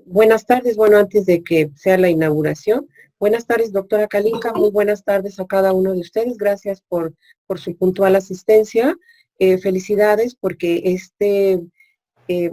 Buenas tardes, bueno, antes de que sea la inauguración. Buenas tardes, doctora Kalinka, muy buenas tardes a cada uno de ustedes. Gracias por su puntual asistencia. Felicidades porque este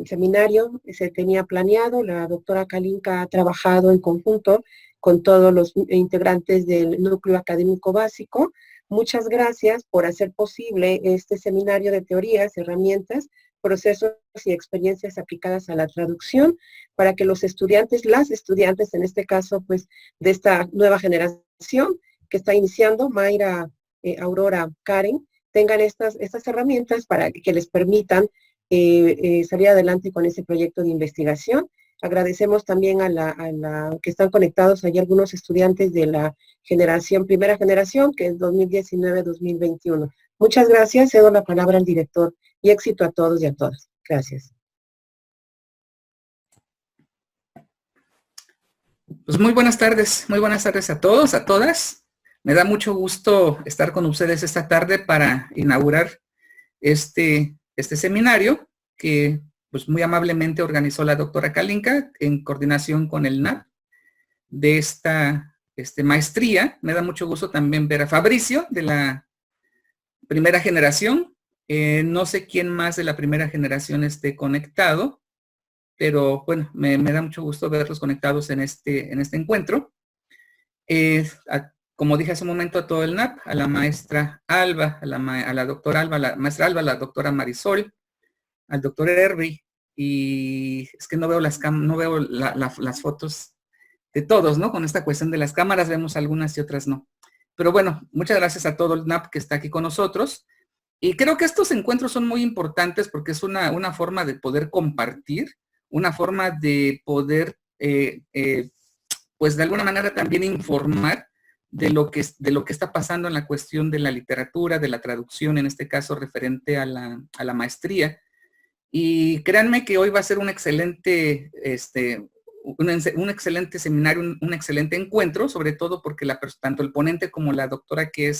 seminario se tenía planeado. La doctora Kalinka ha trabajado en conjunto con todos los integrantes del núcleo académico básico. Muchas gracias por hacer posible este seminario de teorías, herramientas, procesos y experiencias aplicadas a la traducción para que los estudiantes, las estudiantes en este caso, pues, de esta nueva generación que está iniciando, Mayra, Aurora, Karen, tengan estas herramientas para que les permitan salir adelante con ese proyecto de investigación. Agradecemos también a la que están conectados, hay algunos estudiantes de la primera generación, que es 2019-2021. Muchas gracias, cedo la palabra al director y éxito a todos y a todas. Gracias. Pues muy buenas tardes a todos, a todas. Me da mucho gusto estar con ustedes esta tarde para inaugurar este seminario que pues muy amablemente organizó la doctora Kalinka en coordinación con el NAP de esta maestría. Me da mucho gusto también ver a Fabricio de la primera generación. No sé quién más de la primera generación esté conectado, pero bueno, me da mucho gusto verlos conectados en este encuentro. Como dije hace un momento, a todo el NAP, a la maestra Alba, a la doctora Alba, la maestra Alba, la doctora Marisol, al doctor Herby, y es que no veo las fotos de todos, ¿no? Con esta cuestión de las cámaras vemos algunas y otras no. Pero bueno, muchas gracias a todo el NAP que está aquí con nosotros. Y creo que estos encuentros son muy importantes porque es una forma de poder compartir, una forma de poder, pues de alguna manera también informar de lo que está pasando en la cuestión de la literatura, de la traducción, en este caso referente a la maestría. Y créanme que hoy va a ser un excelente seminario, un excelente encuentro, sobre todo porque tanto el ponente como la doctora que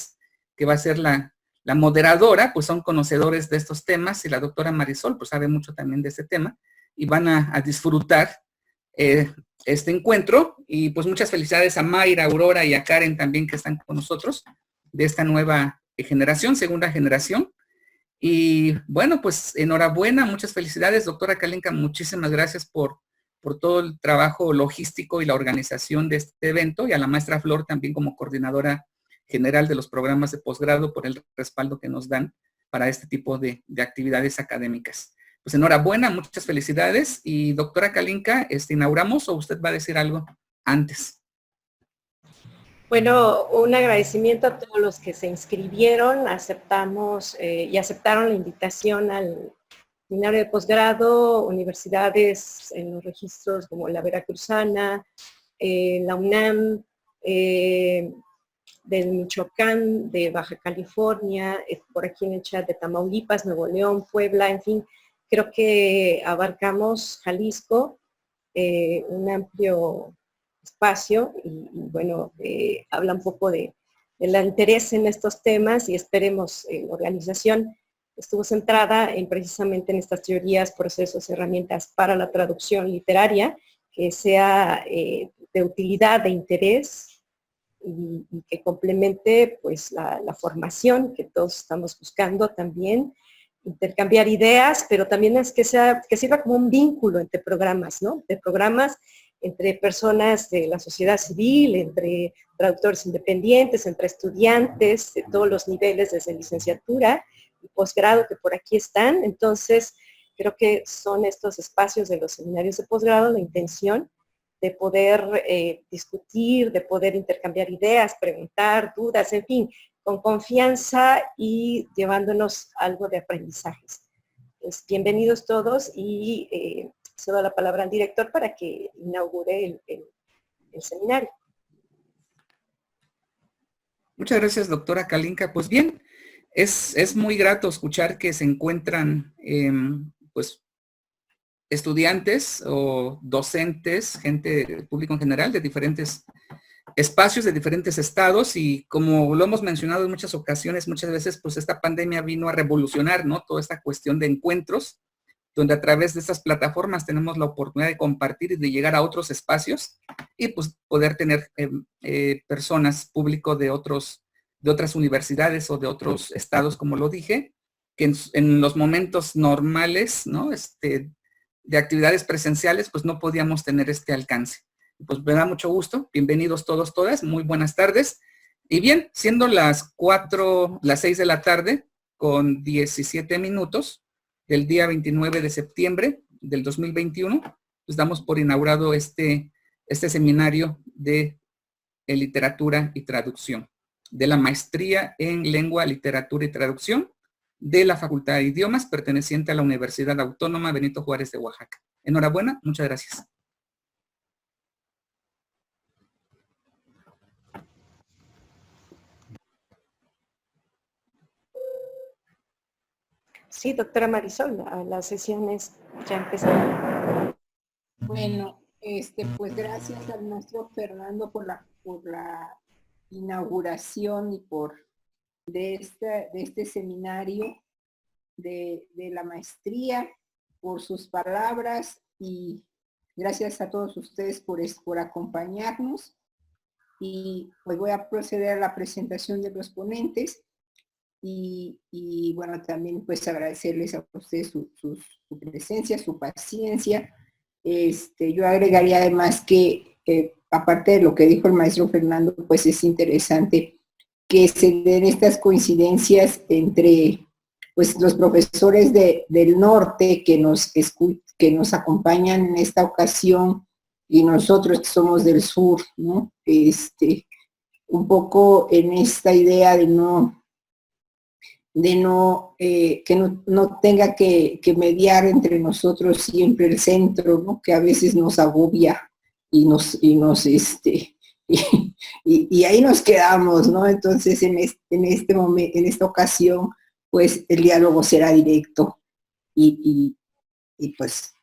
va a ser la moderadora, pues son conocedores de estos temas, y la doctora Marisol pues sabe mucho también de este tema, y van a disfrutar este encuentro. Y pues muchas felicidades a Mayra, Aurora y a Karen también que están con nosotros de esta nueva generación, segunda generación. Y bueno, pues enhorabuena, muchas felicidades, doctora Kalinka, muchísimas gracias por todo el trabajo logístico y la organización de este evento, y a la maestra Flor también como coordinadora general de los programas de posgrado por el respaldo que nos dan para este tipo de actividades académicas. Pues enhorabuena, muchas felicidades. Y doctora Kalinka, ¿inauguramos o usted va a decir algo antes? Bueno, un agradecimiento a todos los que se inscribieron, aceptamos y aceptaron la invitación al seminario de posgrado, universidades en los registros como la Veracruzana, la UNAM, del Michoacán, de Baja California, por aquí en el chat de Tamaulipas, Nuevo León, Puebla, en fin, creo que abarcamos Jalisco, un amplio espacio y bueno, habla un poco del interés en estos temas, y esperemos, la organización estuvo centrada precisamente en estas teorías, procesos, herramientas para la traducción literaria, que sea de utilidad, de interés, y que complemente pues la formación que todos estamos buscando también, intercambiar ideas, pero también es que sirva como un vínculo entre programas, ¿no? De programas entre personas de la sociedad civil, entre traductores independientes, entre estudiantes de todos los niveles, desde licenciatura y posgrado, que por aquí están. Entonces, creo que son estos espacios de los seminarios de posgrado la intención de poder discutir, de poder intercambiar ideas, preguntar, dudas, en fin, con confianza y llevándonos algo de aprendizajes. Pues bienvenidos todos, y cedo la palabra al director para que inaugure el seminario. Muchas gracias, doctora Kalinka. Pues bien, es muy grato escuchar que se encuentran pues estudiantes o docentes, gente, público en general, de diferentes espacios, de diferentes estados, y como lo hemos mencionado en muchas ocasiones, muchas veces, pues esta pandemia vino a revolucionar, ¿no? Toda esta cuestión de encuentros, donde a través de estas plataformas tenemos la oportunidad de compartir y de llegar a otros espacios y pues poder tener personas, público de otras universidades o de otros estados, como lo dije, que en los momentos normales, ¿no? De actividades presenciales, pues no podíamos tener este alcance. Pues me da mucho gusto. Bienvenidos todos, todas. Muy buenas tardes. Y bien, siendo las 6 de la tarde con 17 minutos del día 29 de septiembre del 2021, pues damos por inaugurado este seminario de literatura y traducción, de la maestría en lengua, literatura y traducción de la Facultad de Idiomas perteneciente a la Universidad Autónoma Benito Juárez de Oaxaca. Enhorabuena, muchas gracias. Sí, doctora Marisol, las sesiones ya empezaron. Bueno, pues gracias al maestro Fernando por la inauguración y de este seminario de la maestría, por sus palabras, y gracias a todos ustedes por acompañarnos. Y pues voy a proceder a la presentación de los ponentes. Y bueno, también pues agradecerles a ustedes su presencia, su paciencia. Yo agregaría además que aparte de lo que dijo el maestro Fernando, pues es interesante que se den estas coincidencias entre pues los profesores del norte que nos acompañan en esta ocasión y nosotros que somos del sur, ¿no? Un poco en esta idea de que no tenga que mediar entre nosotros siempre el centro, ¿no? Que a veces nos agobia y ahí nos quedamos, ¿no? Entonces en esta ocasión, pues el diálogo será directo y pues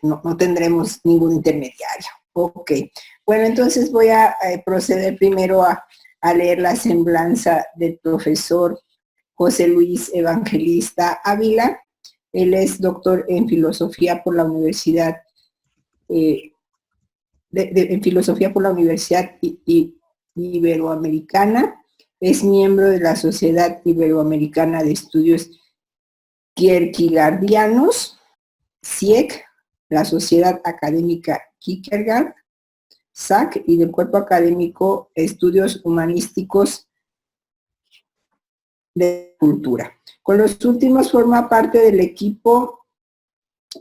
no tendremos ningún intermediario. Ok, bueno, entonces voy a proceder primero a leer la semblanza del profesor José Luis Evangelista Ávila. Él es doctor en filosofía por la Universidad Iberoamericana. Es miembro de la Sociedad Iberoamericana de Estudios Kierkegaardianos, SIEC, la Sociedad Académica Kierkegaard, SAC, y del Cuerpo Académico Estudios Humanísticos de Cultura. Con los últimos forma parte del equipo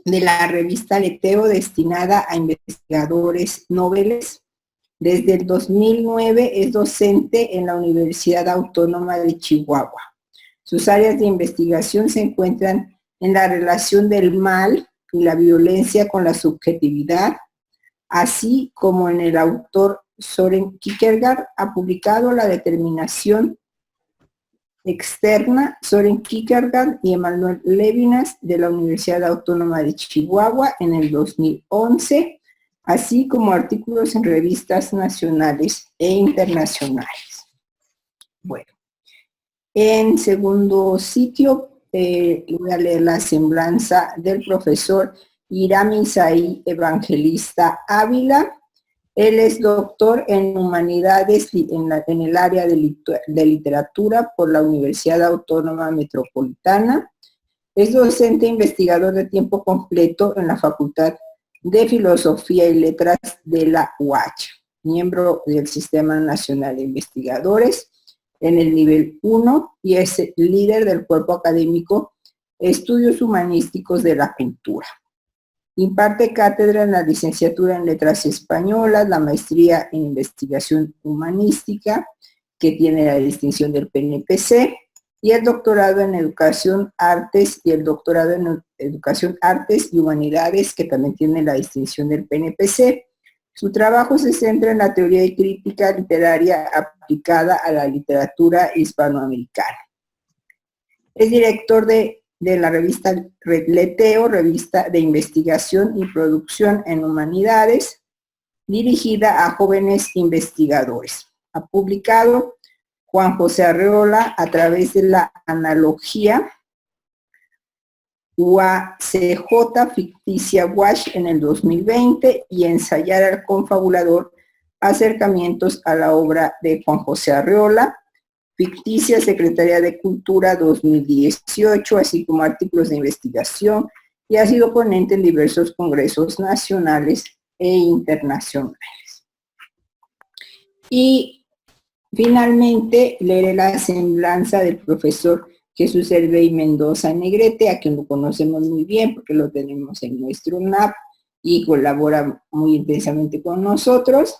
de la revista Leteo destinada a investigadores noveles. Desde el 2009 es docente en la Universidad Autónoma de Chihuahua. Sus áreas de investigación se encuentran en la relación del mal y la violencia con la subjetividad, así como en el autor Søren Kierkegaard ha publicado La determinación externa, Søren Kierkegaard y Emanuel Levinas de la Universidad Autónoma de Chihuahua en el 2011, así como artículos en revistas nacionales e internacionales. Bueno, en segundo sitio voy a leer la semblanza del profesor Hiram Isaí Evangelista Ávila. Él es doctor en Humanidades en el área de literatura por la Universidad Autónoma Metropolitana. Es docente e investigador de tiempo completo en la Facultad de Filosofía y Letras de la UACH, miembro del Sistema Nacional de Investigadores en el nivel 1 y es líder del cuerpo académico Estudios Humanísticos de la Cultura. Imparte cátedra en la licenciatura en Letras Españolas, la maestría en Investigación Humanística, que tiene la distinción del PNPC, y el doctorado en Educación, Artes, y el doctorado en Educación, Artes y Humanidades, que también tiene la distinción del PNPC. Su trabajo se centra en la teoría y crítica literaria aplicada a la literatura hispanoamericana. Es director de la revista Leteo, revista de investigación y producción en humanidades, dirigida a jóvenes investigadores. Ha publicado Juan José Arreola a través de la analogía, UACJ ficticia WASH en el 2020 y ensayar al confabulador acercamientos a la obra de Juan José Arreola, ficticia Secretaría de Cultura 2018, así como artículos de investigación, y ha sido ponente en diversos congresos nacionales e internacionales. Y finalmente leeré la semblanza del profesor Jesús Hervey Mendoza Negrete, a quien lo conocemos muy bien porque lo tenemos en nuestro NAP y colabora muy intensamente con nosotros.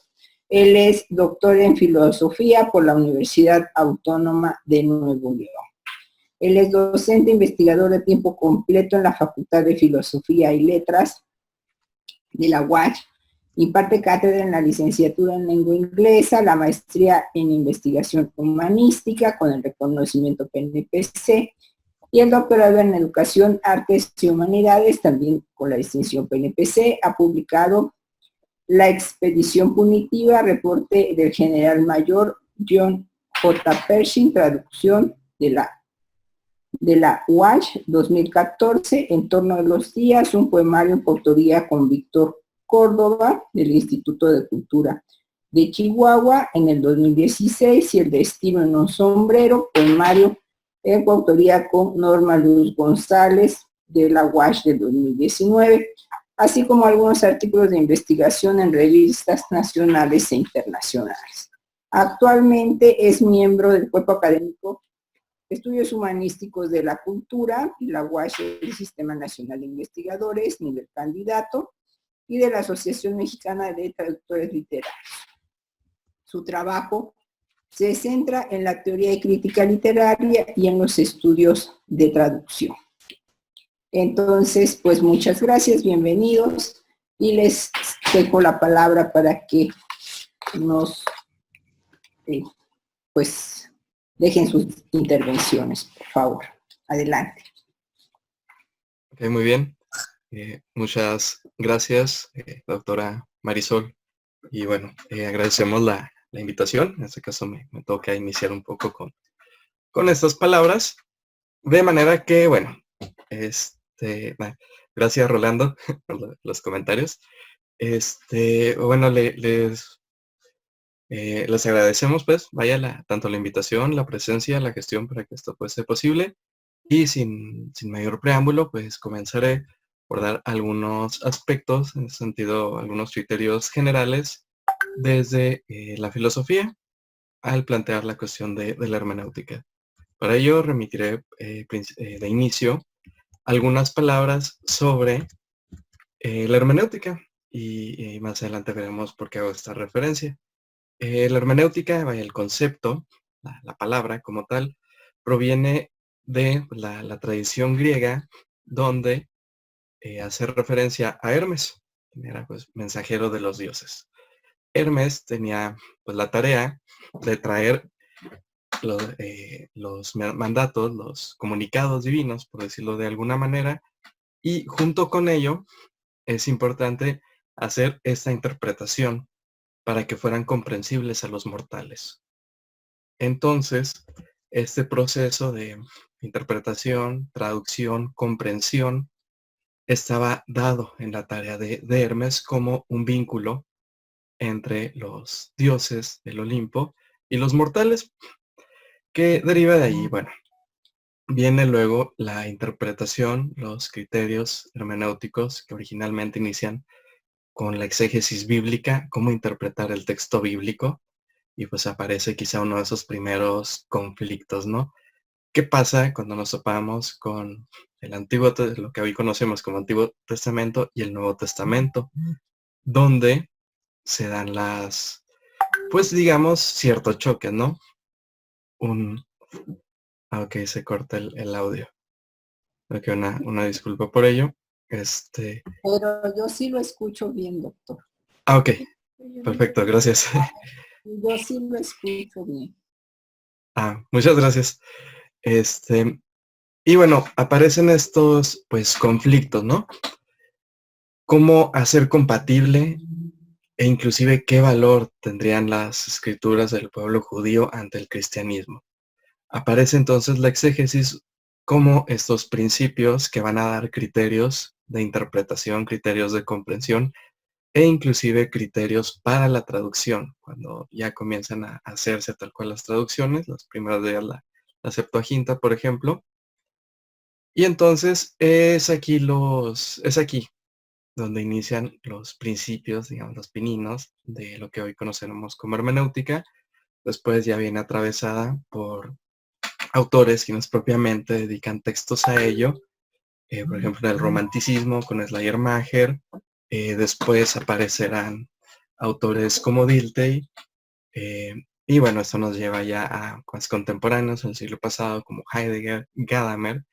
Él es doctor en filosofía por la Universidad Autónoma de Nuevo León. Él es docente investigador de tiempo completo en la Facultad de Filosofía y Letras de la UACH. Imparte cátedra en la licenciatura en lengua inglesa, la maestría en investigación humanística con el reconocimiento PNPC y el doctorado en educación, artes y humanidades, también con la distinción PNPC. Ha publicado La expedición punitiva, reporte del general mayor John J. Pershing, traducción de la UACH 2014, En torno de los días, un poemario en coautoría con Víctor Córdoba, del Instituto de Cultura de Chihuahua, en el 2016, y El destino en un sombrero, poemario en coautoría con Norma Luz González, de la UACH del 2019, así como algunos artículos de investigación en revistas nacionales e internacionales. Actualmente es miembro del Cuerpo Académico de Estudios Humanísticos de la Cultura y la UACH del Sistema Nacional de Investigadores, nivel candidato, y de la Asociación Mexicana de Traductores Literarios. Su trabajo se centra en la teoría y crítica literaria y en los estudios de traducción. Entonces, pues muchas gracias, bienvenidos, y les dejo la palabra para que nos, pues, dejen sus intervenciones, por favor. Adelante. Ok, muy bien. Muchas gracias, doctora Marisol. Y bueno, agradecemos la invitación. En este caso me toca iniciar un poco con estas palabras. De manera que, bueno, gracias Rolando por los comentarios. Bueno, les agradecemos, pues, vaya tanto la invitación, la presencia, la gestión para que esto pues sea posible. Y sin mayor preámbulo, pues comenzaré por dar algunos aspectos, en ese sentido, algunos criterios generales desde la filosofía al plantear la cuestión de la hermenéutica. Para ello remitiré de inicio algunas palabras sobre la hermenéutica y más adelante veremos por qué hago esta referencia. La hermenéutica, el concepto, la palabra como tal, proviene de la tradición griega donde hace referencia a Hermes, que era pues mensajero de los dioses. Hermes tenía pues la tarea de traer los mandatos, los comunicados divinos, por decirlo de alguna manera, y junto con ello es importante hacer esta interpretación para que fueran comprensibles a los mortales. Entonces, este proceso de interpretación, traducción, comprensión, estaba dado en la tarea de Hermes como un vínculo entre los dioses del Olimpo y los mortales, que deriva de ahí, bueno, viene luego la interpretación, los criterios hermenéuticos que originalmente inician con la exégesis bíblica, cómo interpretar el texto bíblico, y pues aparece quizá uno de esos primeros conflictos, ¿no? ¿Qué pasa cuando nos topamos con el Antiguo, lo que hoy conocemos como Antiguo Testamento y el Nuevo Testamento, donde se dan pues digamos, ciertos choques, ¿no? Ok, se corta el audio. Ok, una disculpa por ello. Pero yo sí lo escucho bien, doctor. Ok, perfecto, gracias. Yo sí lo escucho bien. Muchas gracias. Y bueno, aparecen estos, pues, conflictos, ¿no? ¿Cómo hacer compatible e inclusive qué valor tendrían las escrituras del pueblo judío ante el cristianismo? Aparece entonces la exégesis como estos principios que van a dar criterios de interpretación, criterios de comprensión e inclusive criterios para la traducción, cuando ya comienzan a hacerse tal cual las traducciones, las primeras de la Septuaginta, por ejemplo. Y entonces es aquí donde inician los principios, digamos, los pininos de lo que hoy conocemos como hermenéutica. Después ya viene atravesada por autores quienes propiamente dedican textos a ello. Por ejemplo, en el romanticismo con Schleiermacher. Después aparecerán autores como Dilthey. Y bueno, esto nos lleva ya a más contemporáneos en el siglo pasado como Heidegger, Gadamer,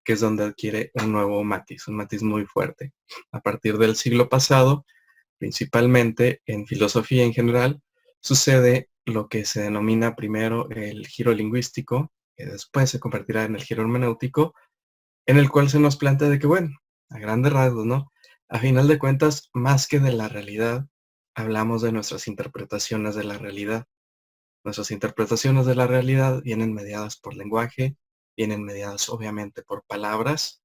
que es donde adquiere un nuevo matiz, un matiz muy fuerte. A partir del siglo pasado, principalmente en filosofía en general, sucede lo que se denomina primero el giro lingüístico, que después se convertirá en el giro hermenéutico, en el cual se nos plantea de que, bueno, a grandes rasgos, ¿no? A final de cuentas, más que de la realidad, hablamos de nuestras interpretaciones de la realidad. Nuestras interpretaciones de la realidad vienen mediadas por lenguaje, vienen mediadas obviamente por palabras,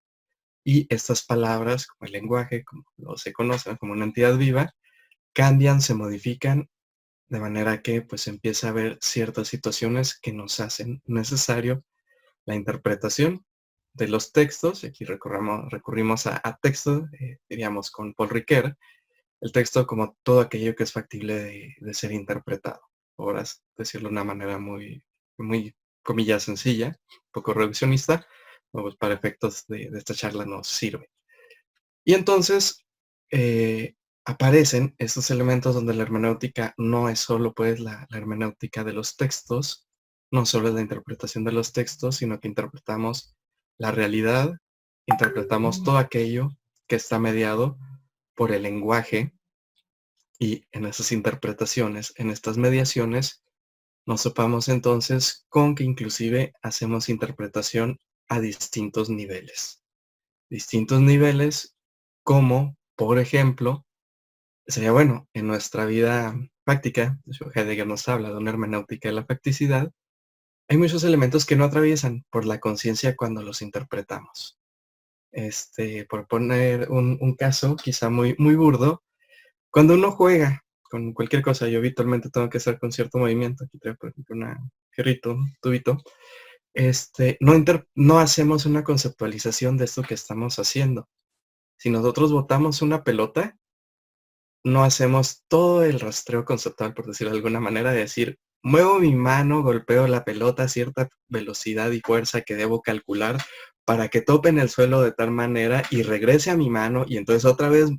y estas palabras, como el lenguaje, como lo se conocen como una entidad viva, cambian, se modifican, de manera que pues empieza a haber ciertas situaciones que nos hacen necesario la interpretación de los textos. Y aquí recurrimos a texto, diríamos con Paul Ricoeur, el texto como todo aquello que es factible de ser interpretado. Por decirlo de una manera muy, comillas, sencilla, un poco reduccionista, pues para efectos de esta charla nos sirve. Y entonces aparecen estos elementos donde la hermenéutica no es solo pues la hermenéutica de los textos, no solo es la interpretación de los textos, sino que interpretamos la realidad, interpretamos todo aquello que está mediado por el lenguaje, y en esas interpretaciones, en estas mediaciones, nos topamos entonces con que inclusive hacemos interpretación a distintos niveles. Distintos niveles como, por ejemplo, sería bueno, en nuestra vida práctica, Heidegger nos habla de una hermenéutica de la facticidad, hay muchos elementos que no atraviesan por la conciencia cuando los interpretamos. Por poner un caso quizá muy burdo, cuando uno juega con cualquier cosa, yo habitualmente tengo que hacer con cierto movimiento, aquí traigo por ejemplo un tubito, no hacemos una conceptualización de esto que estamos haciendo. Si nosotros botamos una pelota, no hacemos todo el rastreo conceptual, por decirlo de alguna manera, de decir, muevo mi mano, golpeo la pelota a cierta velocidad y fuerza que debo calcular para que tope en el suelo de tal manera y regrese a mi mano y entonces otra vez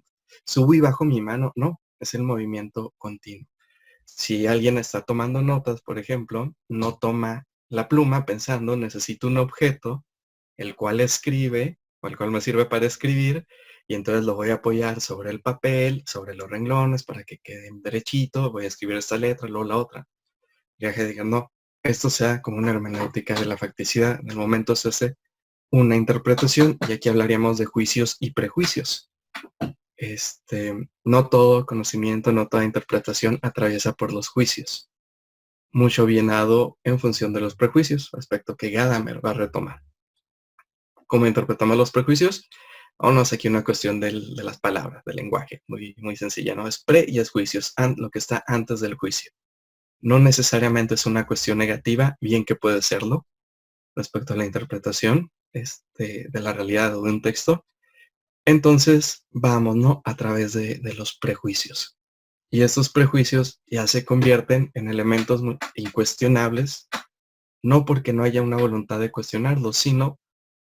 subo y bajo mi mano. No, es el movimiento continuo. Si alguien está tomando notas, por ejemplo, no toma la pluma pensando, necesito un objeto, el cual escribe, o el cual me sirve para escribir, y entonces lo voy a apoyar sobre el papel, sobre los renglones, para que queden derechito, voy a escribir esta letra, luego la otra. Ya que digan, no, esto sea como una hermenéutica de la facticidad, en el momento se hace una interpretación, y aquí hablaríamos de juicios y prejuicios. No todo conocimiento, no toda interpretación atraviesa por los juicios. Mucho bien dado en función de los prejuicios, aspecto que Gadamer va a retomar. ¿Cómo interpretamos los prejuicios? Vámonos aquí una cuestión de las palabras, del lenguaje, muy sencilla, ¿no? Es pre y es juicios, lo que está antes del juicio. No necesariamente es una cuestión negativa, bien que puede serlo, respecto a la interpretación de la realidad o de un texto. Entonces, vamos, ¿no? A través de los prejuicios. Y estos prejuicios ya se convierten en elementos incuestionables, no porque no haya una voluntad de cuestionarlos, sino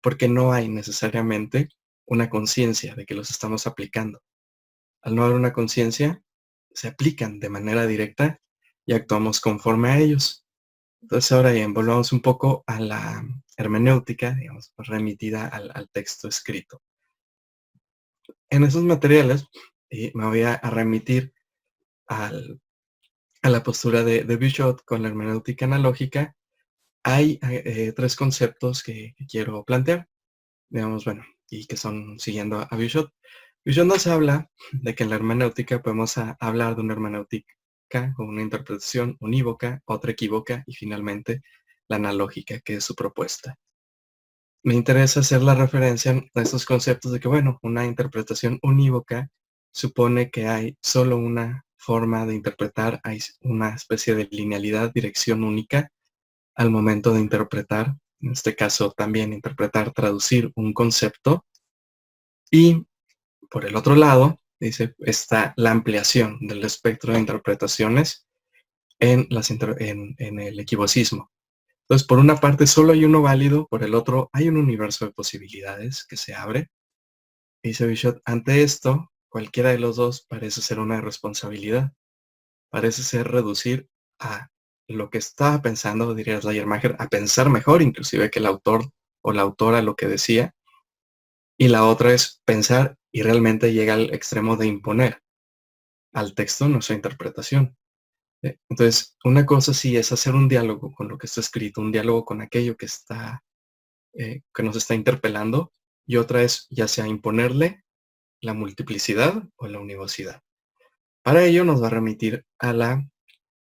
porque no hay necesariamente una conciencia de que los estamos aplicando. Al no haber una conciencia, se aplican de manera directa y actuamos conforme a ellos. Entonces ahora bien, volvamos un poco a la hermenéutica, digamos, remitida al texto escrito. En esos materiales me voy a remitir a la postura de Bouchot con la hermenéutica analógica. Hay tres conceptos que quiero plantear, digamos, bueno, y que son siguiendo a Bouchot. Bouchot nos habla de que en la hermenéutica podemos hablar de una hermenéutica o una interpretación unívoca, otra equívoca y finalmente la analógica, que es su propuesta. me interesa hacer la referencia a estos conceptos de que, bueno, una interpretación unívoca supone que hay solo una forma de interpretar, hay una especie de linealidad, dirección única al momento de interpretar, en este caso también interpretar, traducir un concepto. Y por el otro lado, dice, está la ampliación del espectro de interpretaciones en el equivocismo. Entonces, por una parte solo hay uno válido, por el otro hay un universo de posibilidades que se abre. Dice Bishop, ante esto, cualquiera de los dos parece ser una irresponsabilidad. Parece ser reducir a lo que estaba pensando, diría Schleiermacher, a pensar mejor inclusive que el autor o la autora lo que decía. Y la otra es pensar y realmente llega al extremo de imponer al texto nuestra interpretación. Entonces, una cosa sí es hacer un diálogo con lo que está escrito, un diálogo con aquello que nos está interpelando, y otra es ya sea imponerle la multiplicidad o la univocidad. Para ello nos va a remitir a la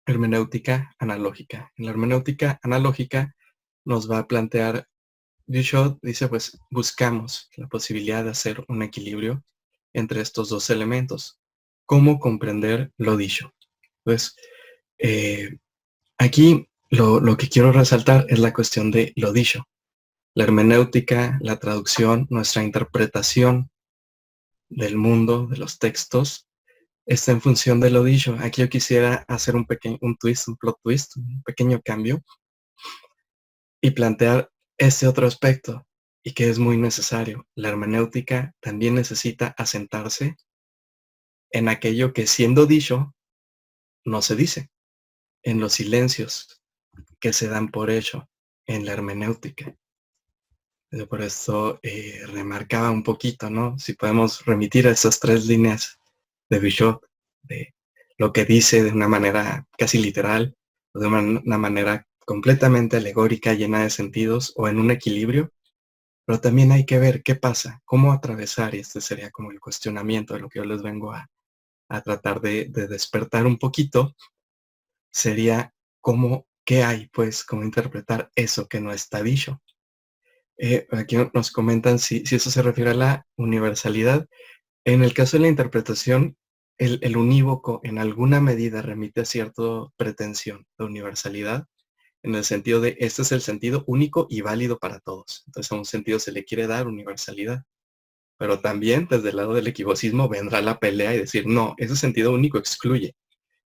hermenéutica analógica. En la hermenéutica analógica nos va a plantear, Bishop dice, pues buscamos la posibilidad de hacer un equilibrio entre estos dos elementos. ¿Cómo comprender lo dicho? Pues aquí lo que quiero resaltar es la cuestión de lo dicho. La hermenéutica, la traducción, nuestra interpretación del mundo, de los textos, está en función de lo dicho. Aquí yo quisiera hacer un plot twist, un pequeño cambio y plantear este otro aspecto y que es muy necesario. La hermenéutica también necesita asentarse en aquello que siendo dicho no se dice, en los silencios que se dan por hecho en la hermenéutica. Por eso remarcaba un poquito, ¿no? Si podemos remitir a esas 3 líneas de Bishop, de lo que dice de una manera casi literal, o de una manera completamente alegórica, llena de sentidos, o en un equilibrio, pero también hay que ver qué pasa, cómo atravesar, y este sería como el cuestionamiento de lo que yo les vengo a tratar de despertar un poquito, sería qué hay, pues, cómo interpretar eso que no está dicho. Aquí nos comentan si eso se refiere a la universalidad. En el caso de la interpretación, el unívoco en alguna medida remite a cierta pretensión de universalidad, en el sentido de este es el sentido único y válido para todos. Entonces a un sentido se le quiere dar universalidad. Pero también desde el lado del equivocismo vendrá la pelea y decir, no, ese sentido único excluye.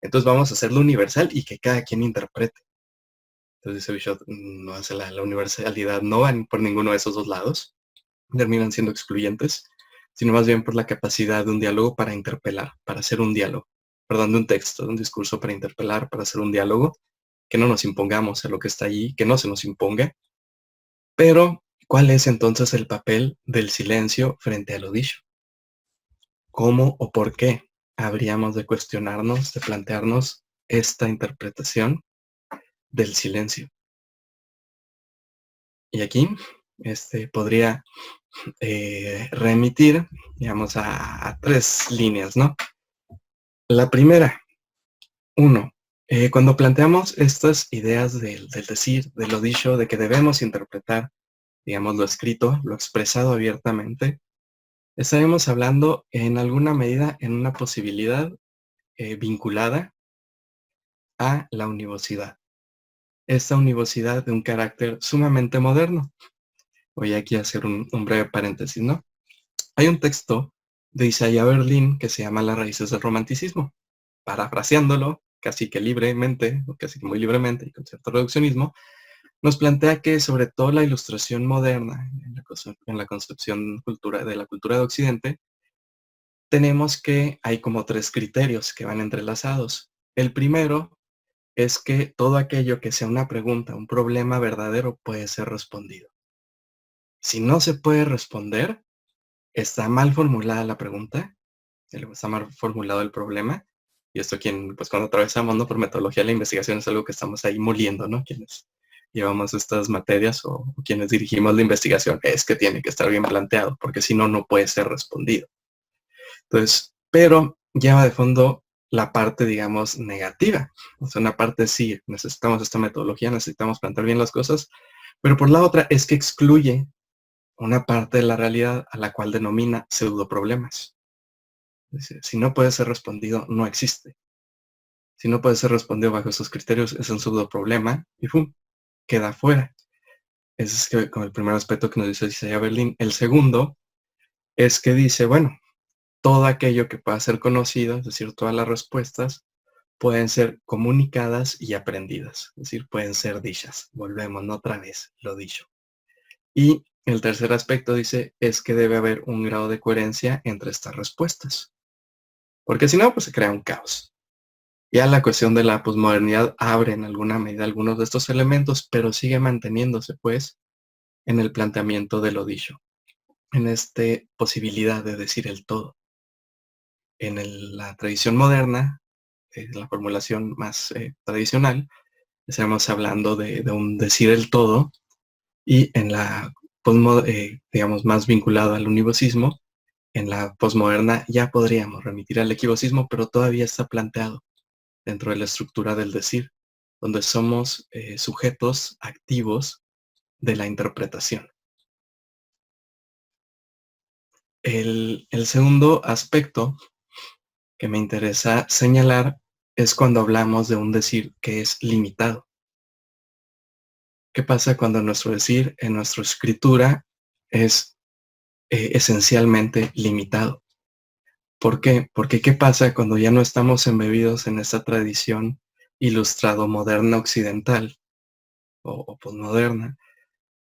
Entonces vamos a hacerlo universal y que cada quien interprete. Entonces dice Bishop, no hace la universalidad, no van por ninguno de esos dos lados, terminan siendo excluyentes, sino más bien por la capacidad de un diálogo para interpelar, para hacer un diálogo, perdón, de un texto, de un discurso para interpelar, para hacer un diálogo, que no nos impongamos a lo que está allí, que no se nos imponga. Pero, ¿cuál es entonces el papel del silencio frente a lo dicho? ¿Cómo o por qué habríamos de cuestionarnos, de plantearnos esta interpretación del silencio? Y aquí podría remitir, digamos, a 3 líneas, ¿no? La primera, 1, cuando planteamos estas ideas del decir, de lo dicho, de que debemos interpretar, digamos, lo escrito, lo expresado abiertamente, estaremos hablando en alguna medida en una posibilidad vinculada a la univocidad. Esta univocidad de un carácter sumamente moderno. Voy aquí a hacer un breve paréntesis, ¿no? Hay un texto de Isaiah Berlin que se llama Las raíces del romanticismo. Parafraseándolo, casi que libremente, o casi que muy libremente y con cierto reduccionismo, nos plantea que sobre todo la ilustración moderna, en la concepción de la cultura de Occidente, tenemos que hay como 3 criterios que van entrelazados. El primero es que todo aquello que sea una pregunta, un problema verdadero, puede ser respondido. Si no se puede responder, está mal formulada la pregunta, está mal formulado el problema, y esto pues cuando atravesamos, ¿no? Por metodología de la investigación es algo que estamos ahí moliendo, ¿no? Quienes llevamos estas materias o quienes dirigimos la investigación, es que tiene que estar bien planteado, porque si no, no puede ser respondido. Entonces, pero lleva de fondo la parte, digamos, negativa. O sea, una parte sí, necesitamos esta metodología, necesitamos plantear bien las cosas, pero por la otra es que excluye una parte de la realidad a la cual denomina pseudoproblemas. Si no puede ser respondido, no existe. Si no puede ser respondido bajo esos criterios, es un pseudoproblema y ¡pum!, queda fuera. Ese es como el primer aspecto que nos dice Isaiah Berlin. El segundo es que dice, bueno, todo aquello que pueda ser conocido, es decir, todas las respuestas, pueden ser comunicadas y aprendidas, es decir, pueden ser dichas. Volvemos, ¿no? Otra vez, lo dicho. Y el tercer aspecto dice, es que debe haber un grado de coherencia entre estas respuestas. Porque si no, pues se crea un caos. Ya la cuestión de la posmodernidad abre en alguna medida algunos de estos elementos, pero sigue manteniéndose, pues, en el planteamiento de lo dicho, en esta posibilidad de decir el todo. En la tradición moderna, la formulación más tradicional, estamos hablando de un decir el todo, y en la digamos, más vinculado al univocísmo, en la posmoderna ya podríamos remitir al equivocísmo, pero todavía está planteado dentro de la estructura del decir, donde somos sujetos activos de la interpretación. El segundo aspecto que me interesa señalar es cuando hablamos de un decir que es limitado. ¿Qué pasa cuando nuestro decir en nuestra escritura es esencialmente limitado? ¿Por qué? Porque ¿qué pasa cuando ya no estamos embebidos en esta tradición ilustrado moderna occidental o posmoderna,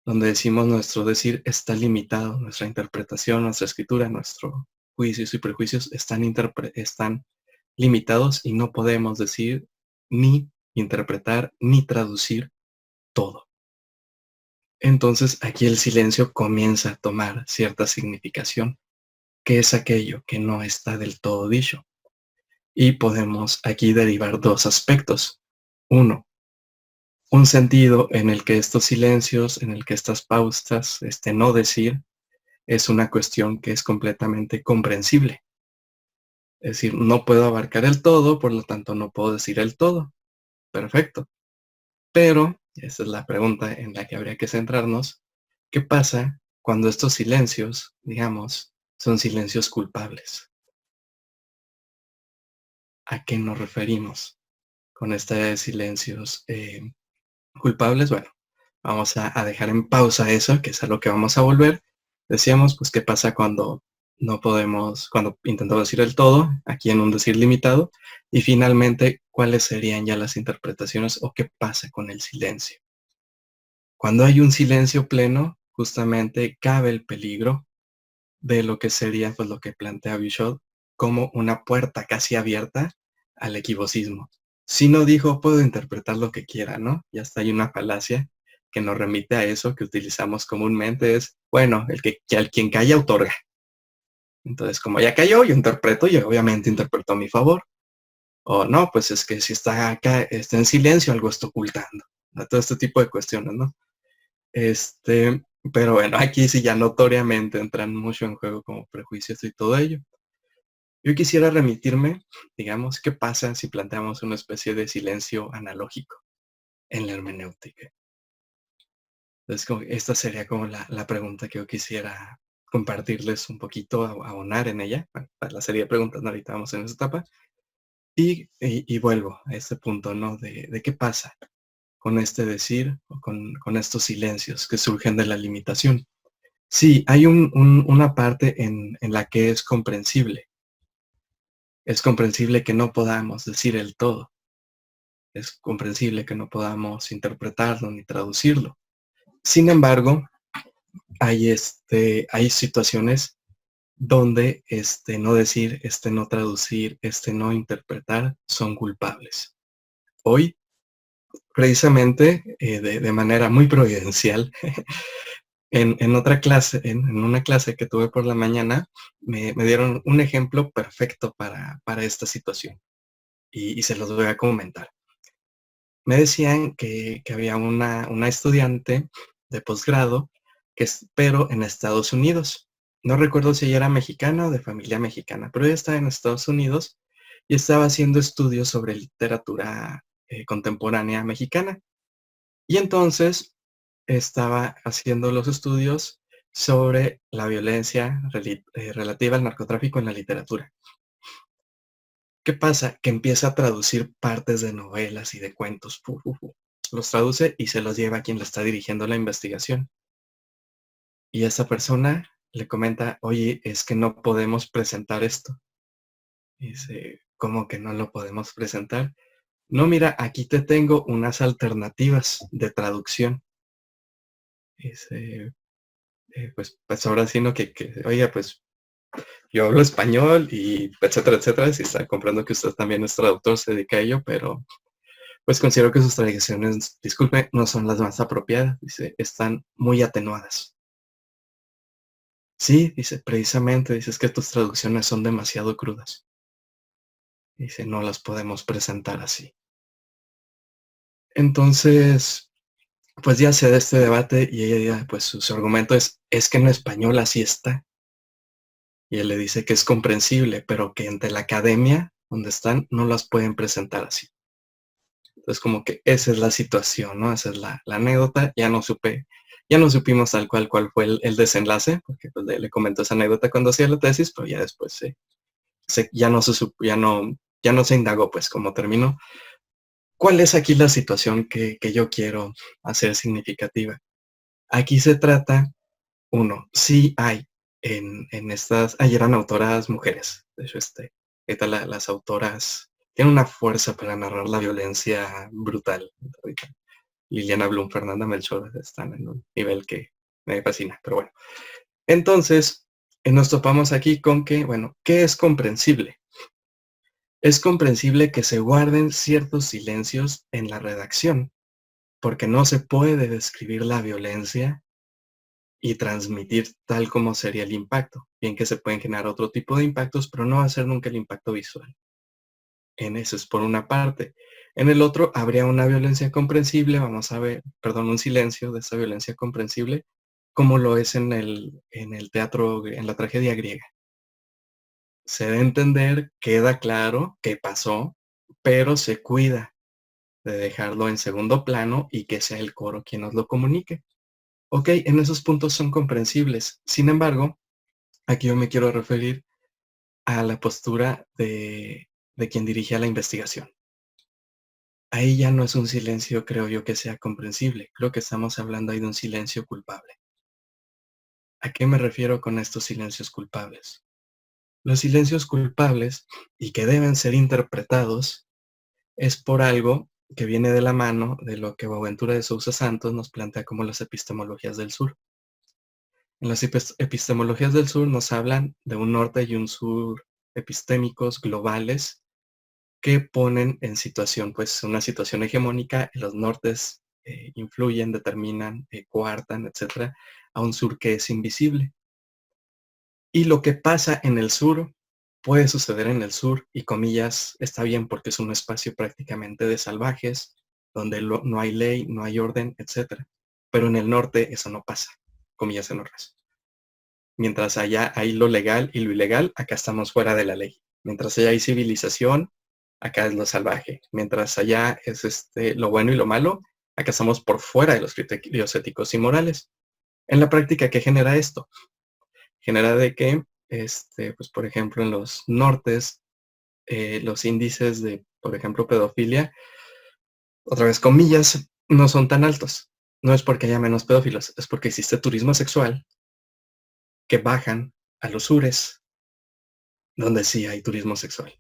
donde decimos nuestro decir está limitado, nuestra interpretación, nuestra escritura, nuestros juicios y prejuicios están limitados y no podemos decir, ni interpretar, ni traducir todo? Entonces aquí el silencio comienza a tomar cierta significación, que es aquello que no está del todo dicho. Y podemos aquí derivar dos aspectos. Uno, un sentido en el que estos silencios, en el que estas pausas, este no decir, es una cuestión que es completamente comprensible. Es decir, no puedo abarcar el todo, por lo tanto no puedo decir el todo. Perfecto. Pero, esa es la pregunta en la que habría que centrarnos, ¿qué pasa cuando estos silencios, digamos, son silencios culpables? ¿A qué nos referimos con estos silencios culpables? Bueno, vamos a dejar en pausa eso, que es a lo que vamos a volver. Decíamos, pues, ¿qué pasa cuando no podemos, cuando intentamos decir el todo, aquí en un decir limitado? Y finalmente, ¿cuáles serían ya las interpretaciones o qué pasa con el silencio? Cuando hay un silencio pleno, justamente cabe el peligro de lo que sería, pues, lo que plantea Bishop como una puerta casi abierta al equivocismo. Si no dijo, puedo interpretar lo que quiera, ¿no? Y hasta hay una falacia que nos remite a eso que utilizamos comúnmente, es, bueno, al quien calla otorga. Entonces, como ya cayó, yo interpreto y obviamente interpreto a mi favor. O no, pues es que si está acá, está en silencio, algo está ocultando. Todo este tipo de cuestiones, ¿no? Pero bueno, aquí sí ya notoriamente entran mucho en juego como prejuicios y todo ello. Yo quisiera remitirme, digamos, ¿qué pasa si planteamos una especie de silencio analógico en la hermenéutica? Entonces, esta sería como la pregunta que yo quisiera compartirles un poquito, abonar en ella. Bueno, para la serie de preguntas, ¿no? Ahorita vamos en esa etapa. Y vuelvo a este punto, ¿no? De qué pasa con este decir, o con estos silencios que surgen de la limitación. Sí, hay una parte en la que es comprensible. Es comprensible que no podamos decir el todo. Es comprensible que no podamos interpretarlo ni traducirlo. Sin embargo, hay situaciones donde no decir, no traducir, no interpretar son culpables. Hoy, precisamente, de manera muy providencial, en otra clase, en una clase que tuve por la mañana, me dieron un ejemplo perfecto para esta situación. Y se los voy a comentar. Me decían que había una estudiante de posgrado, pero en Estados Unidos. No recuerdo si ella era mexicana o de familia mexicana, pero ella estaba en Estados Unidos y estaba haciendo estudios sobre literatura contemporánea mexicana. Y entonces estaba haciendo los estudios sobre la violencia relativa al narcotráfico en la literatura. ¿Qué pasa? Que empieza a traducir partes de novelas y de cuentos. Los traduce y se los lleva a quien le está dirigiendo la investigación. Y esa persona le comenta, oye, es que no podemos presentar esto. Y dice, ¿cómo que no lo podemos presentar? No, mira, aquí te tengo unas alternativas de traducción. Dice, pues ahora sí, ¿no? Oiga, pues yo hablo español y etcétera, etcétera. Si está comprando que usted también es traductor, se dedica a ello, pero pues considero que sus traducciones, disculpe, no son las más apropiadas. Dice, están muy atenuadas. Sí, dice, precisamente, dices que tus traducciones son demasiado crudas. Dice, no las podemos presentar así. Entonces, pues ya se da este debate y ella, pues su argumento es que en español así está. Y él le dice que es comprensible, pero que entre la academia, donde están, no las pueden presentar así. Entonces, como que esa es la situación, ¿no? Esa es la anécdota. Ya no supimos tal cual fue el desenlace, porque pues, le comentó esa anécdota cuando hacía la tesis, pero ya después ya no se supo, ya no se indagó, pues, cómo terminó. ¿Cuál es aquí la situación que yo quiero hacer significativa? Aquí se trata, uno, sí hay en estas, eran autoras mujeres, de hecho, ahorita las autoras tienen una fuerza para narrar la violencia brutal. Ahorita Liliana Blum, Fernanda Melchor están en un nivel que me fascina, pero bueno. Entonces, nos topamos aquí con que, bueno, ¿qué es comprensible? Es comprensible que se guarden ciertos silencios en la redacción, porque no se puede describir la violencia y transmitir tal como sería el impacto. Bien que se pueden generar otro tipo de impactos, pero no va a ser nunca el impacto visual. En eso es por una parte. En el otro habría una violencia comprensible, vamos a ver, perdón, un silencio de esa violencia comprensible, como lo es en el teatro, en la tragedia griega. Se debe entender, queda claro qué pasó, pero se cuida de dejarlo en segundo plano y que sea el coro quien nos lo comunique. Ok, en esos puntos son comprensibles. Sin embargo, aquí yo me quiero referir a la postura de quien dirige la investigación. Ahí ya no es un silencio, creo yo, que sea comprensible. Creo que estamos hablando ahí de un silencio culpable. ¿A qué me refiero con estos silencios culpables? Los silencios culpables, y que deben ser interpretados, es por algo que viene de la mano de lo que Boaventura de Sousa Santos nos plantea como las epistemologías del sur. En las epistemologías del sur nos hablan de un norte y un sur epistémicos globales que ponen en situación, pues una situación hegemónica. Los nortes influyen, determinan, coartan, etcétera, a un sur que es invisible. Y lo que pasa en el sur puede suceder en el sur, y comillas, está bien porque es un espacio prácticamente de salvajes, donde no hay ley, no hay orden, etcétera. Pero en el norte eso no pasa, comillas enormes. Mientras allá hay lo legal y lo ilegal, acá estamos fuera de la ley. Mientras allá hay civilización, acá es lo salvaje. Mientras allá es lo bueno y lo malo, acá estamos por fuera de los criterios éticos y morales. En la práctica, ¿qué genera esto? Genera de que, pues por ejemplo, en los nortes, los índices de, por ejemplo, pedofilia, otra vez comillas, no son tan altos. No es porque haya menos pedófilos, es porque existe turismo sexual que bajan a los sures, donde sí hay turismo sexual.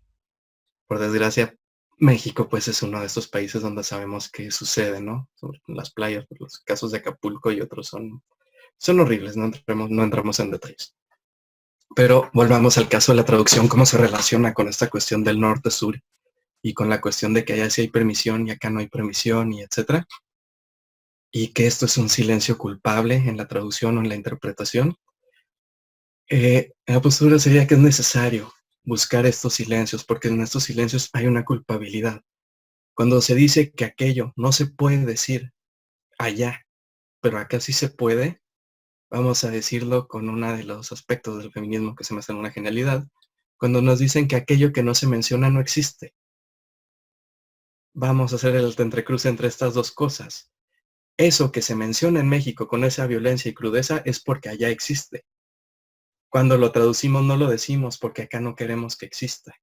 Por desgracia, México pues es uno de estos países donde sabemos que sucede, ¿no? Sobre las playas, pues, los casos de Acapulco y otros son horribles, no entramos en detalles. Pero volvamos al caso de la traducción, cómo se relaciona con esta cuestión del norte-sur y con la cuestión de que allá sí hay permisión y acá no hay permisión y etcétera. Y que esto es un silencio culpable en la traducción o en la interpretación. La postura sería que es necesario buscar estos silencios, porque en estos silencios hay una culpabilidad. Cuando se dice que aquello no se puede decir allá, pero acá sí se puede, vamos a decirlo con uno de los aspectos del feminismo que se me hace una genialidad, cuando nos dicen que aquello que no se menciona no existe. Vamos a hacer el entrecruce entre estas dos cosas. eso que se menciona en México con esa violencia y crudeza es porque allá existe. Cuando lo traducimos no lo decimos porque acá no queremos que exista.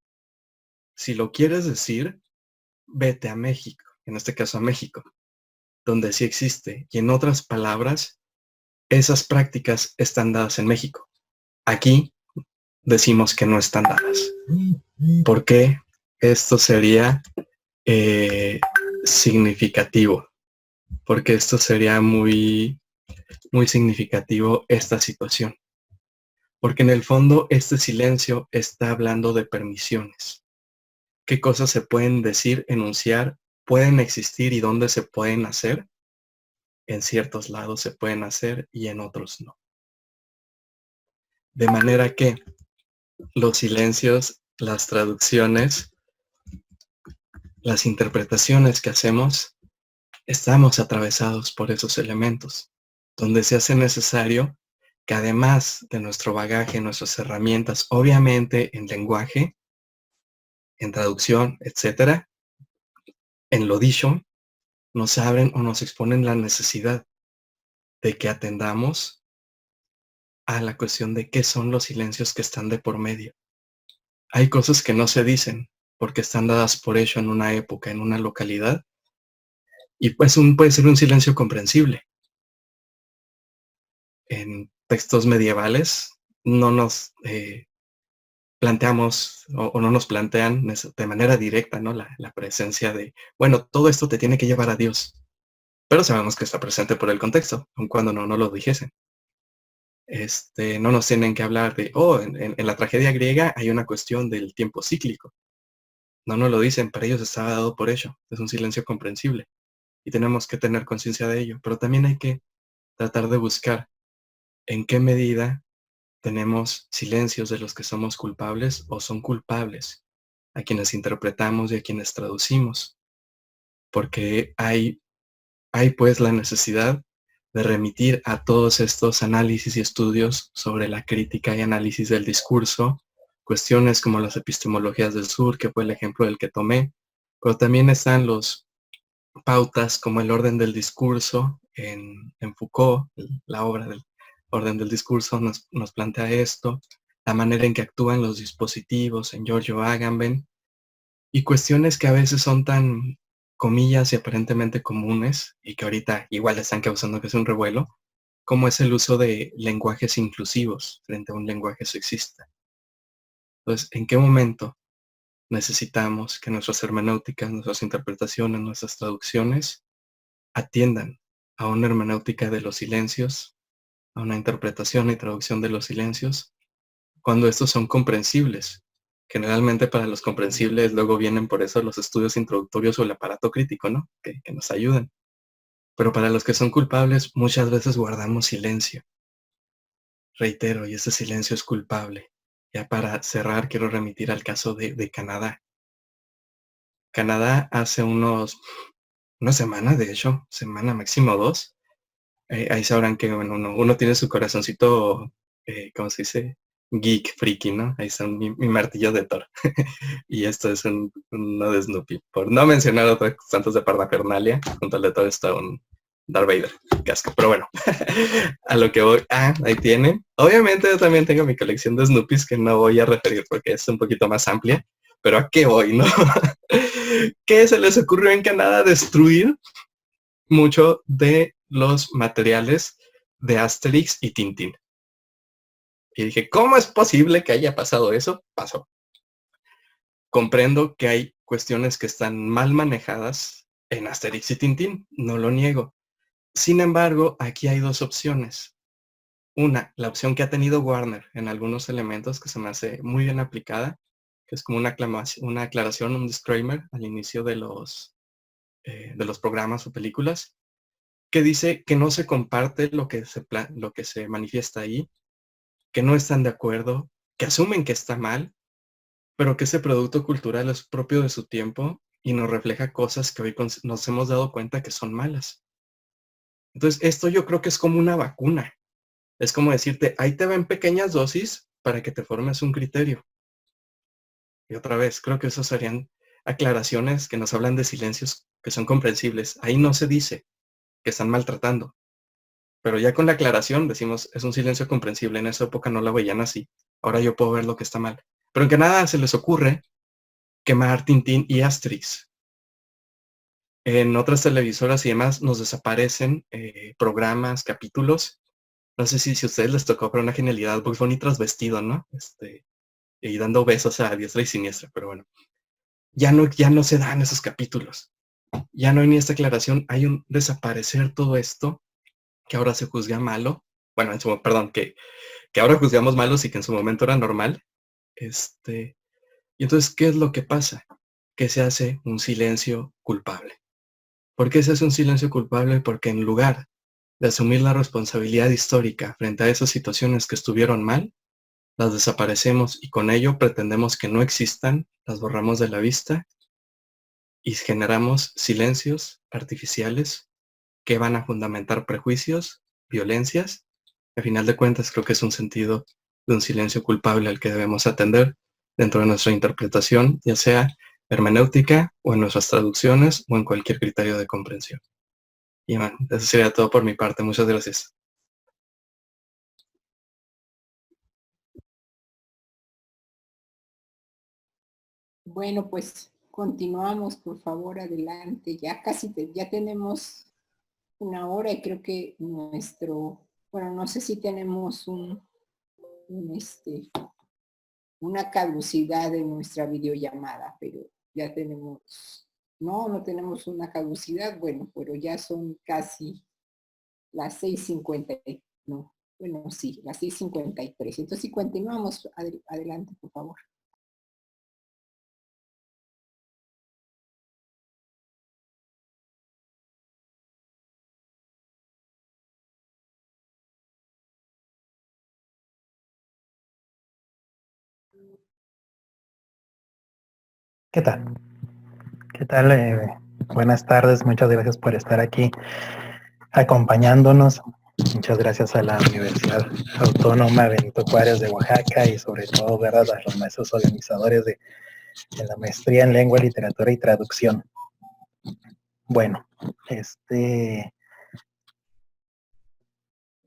Si lo quieres decir, vete a México, en este caso a México, donde sí existe. Y en otras palabras, esas prácticas están dadas en México. Aquí decimos que no están dadas. ¿Por qué? Esto sería significativo. Porque esto sería muy significativo esta situación. Porque en el fondo este silencio está hablando de permisiones. ¿Qué cosas se pueden decir, enunciar, pueden existir y dónde se pueden hacer? En ciertos lados se pueden hacer y en otros no. De manera que los silencios, las traducciones, las interpretaciones que hacemos, estamos atravesados por esos elementos, donde se hace necesario que además de nuestro bagaje, nuestras herramientas, obviamente en lenguaje, en traducción, etcétera, en lo dicho, nos abren o nos exponen la necesidad de que atendamos a la cuestión de qué son los silencios que están de por medio. Hay cosas que no se dicen porque están dadas por hecho en una época, en una localidad, y pues puede ser un silencio comprensible. En textos medievales no nos planteamos o no nos plantean de manera directa, ¿no? La presencia de, bueno, todo esto te tiene que llevar a Dios, pero sabemos que está presente por el contexto, aun cuando no lo dijesen. No nos tienen que hablar de, en la tragedia griega hay una cuestión del tiempo cíclico. No nos lo dicen, para ellos estaba dado por hecho. Es un silencio comprensible y tenemos que tener conciencia de ello, pero también hay que tratar de buscar en qué medida tenemos silencios de los que somos culpables o son culpables a quienes interpretamos y a quienes traducimos, porque hay pues la necesidad de remitir a todos estos análisis y estudios sobre la crítica y análisis del discurso, cuestiones como las epistemologías del sur, que fue el ejemplo del que tomé, pero también están los pautas como el orden del discurso en Foucault, la obra del orden del discurso nos plantea esto, la manera en que actúan los dispositivos en Giorgio Agamben, y cuestiones que a veces son tan comillas y aparentemente comunes, y que ahorita igual están causando que es un revuelo, como es el uso de lenguajes inclusivos frente a un lenguaje sexista. Entonces, ¿en qué momento necesitamos que nuestras hermenéuticas, nuestras interpretaciones, nuestras traducciones atiendan a una hermenéutica de los silencios, a una interpretación y traducción de los silencios, cuando estos son comprensibles? Generalmente para los comprensibles luego vienen por eso los estudios introductorios o el aparato crítico, ¿no? Que nos ayudan. Pero para los que son culpables muchas veces guardamos silencio. Reitero, y ese silencio es culpable. Ya para cerrar quiero remitir al caso de Canadá. Canadá hace una semana, de hecho, semana máximo 2, ahí sabrán que bueno, uno tiene su corazoncito, ¿cómo se dice? Geek, friki, ¿no? Ahí está mi martillo de Thor. Y esto es uno de Snoopy. Por no mencionar otros santos de Pardafernalia, junto al de Thor está un Darth Vader casco. Pero bueno, a lo que voy. Ahí tiene. Obviamente yo también tengo mi colección de Snoopys que no voy a referir porque es un poquito más amplia. Pero ¿a qué voy, no? ¿Qué se les ocurrió en Canadá? Destruir mucho de los materiales de Asterix y Tintín. Y dije, ¿cómo es posible que haya pasado eso? Pasó. Comprendo que hay cuestiones que están mal manejadas en Asterix y Tintín, no lo niego. Sin embargo, aquí hay dos opciones. Una, la opción que ha tenido Warner en algunos elementos que se me hace muy bien aplicada, que es como una aclaración, un disclaimer al inicio de los programas o películas, que dice que no se comparte lo que se manifiesta ahí, que no están de acuerdo, que asumen que está mal, pero que ese producto cultural es propio de su tiempo y nos refleja cosas que hoy nos hemos dado cuenta que son malas. Entonces, esto yo creo que es como una vacuna. Es como decirte, ahí te va en pequeñas dosis para que te formes un criterio. Y otra vez, creo que esas serían aclaraciones que nos hablan de silencios que son comprensibles. Ahí no se dice, que están maltratando. Pero ya con la aclaración decimos, es un silencio comprensible. En esa época no la veían así. Ahora yo puedo ver lo que está mal. Pero en Canadá se les ocurre quemar Tintín y Asterix. En otras televisoras y demás nos desaparecen programas, capítulos. No sé si a ustedes les tocó, pero una genialidad, Bugs Bunny transvestido, ¿no? Y dando besos a diestra y siniestra, pero bueno. Ya no se dan esos capítulos. Ya no hay ni esta aclaración. Hay un desaparecer todo esto que ahora se juzga malo. Bueno, perdón, que ahora juzgamos malos y que en su momento era normal. Y entonces, ¿qué es lo que pasa? Que se hace un silencio culpable. ¿Por qué se hace un silencio culpable? Porque en lugar de asumir la responsabilidad histórica frente a esas situaciones que estuvieron mal, las desaparecemos y con ello pretendemos que no existan, las borramos de la vista y generamos silencios artificiales que van a fundamentar prejuicios, violencias. Al final de cuentas, creo que es un sentido de un silencio culpable al que debemos atender dentro de nuestra interpretación, ya sea hermenéutica o en nuestras traducciones o en cualquier criterio de comprensión. Y bueno, eso sería todo por mi parte. Muchas gracias. Bueno, pues continuamos, por favor, adelante. Ya ya tenemos una hora y creo que bueno, no sé si tenemos una caducidad en nuestra videollamada, pero ya tenemos, no tenemos una caducidad, bueno, pero ya son casi las 6:50, no, bueno, sí, las 6:53. Entonces, si continuamos, adelante, por favor. ¿Qué tal? ¿Qué tal? Buenas tardes, muchas gracias por estar aquí acompañándonos. Muchas gracias a la Universidad Autónoma Benito Juárez de Oaxaca y sobre todo, ¿verdad?, a los maestros organizadores de la maestría en Lengua, Literatura y Traducción. Bueno,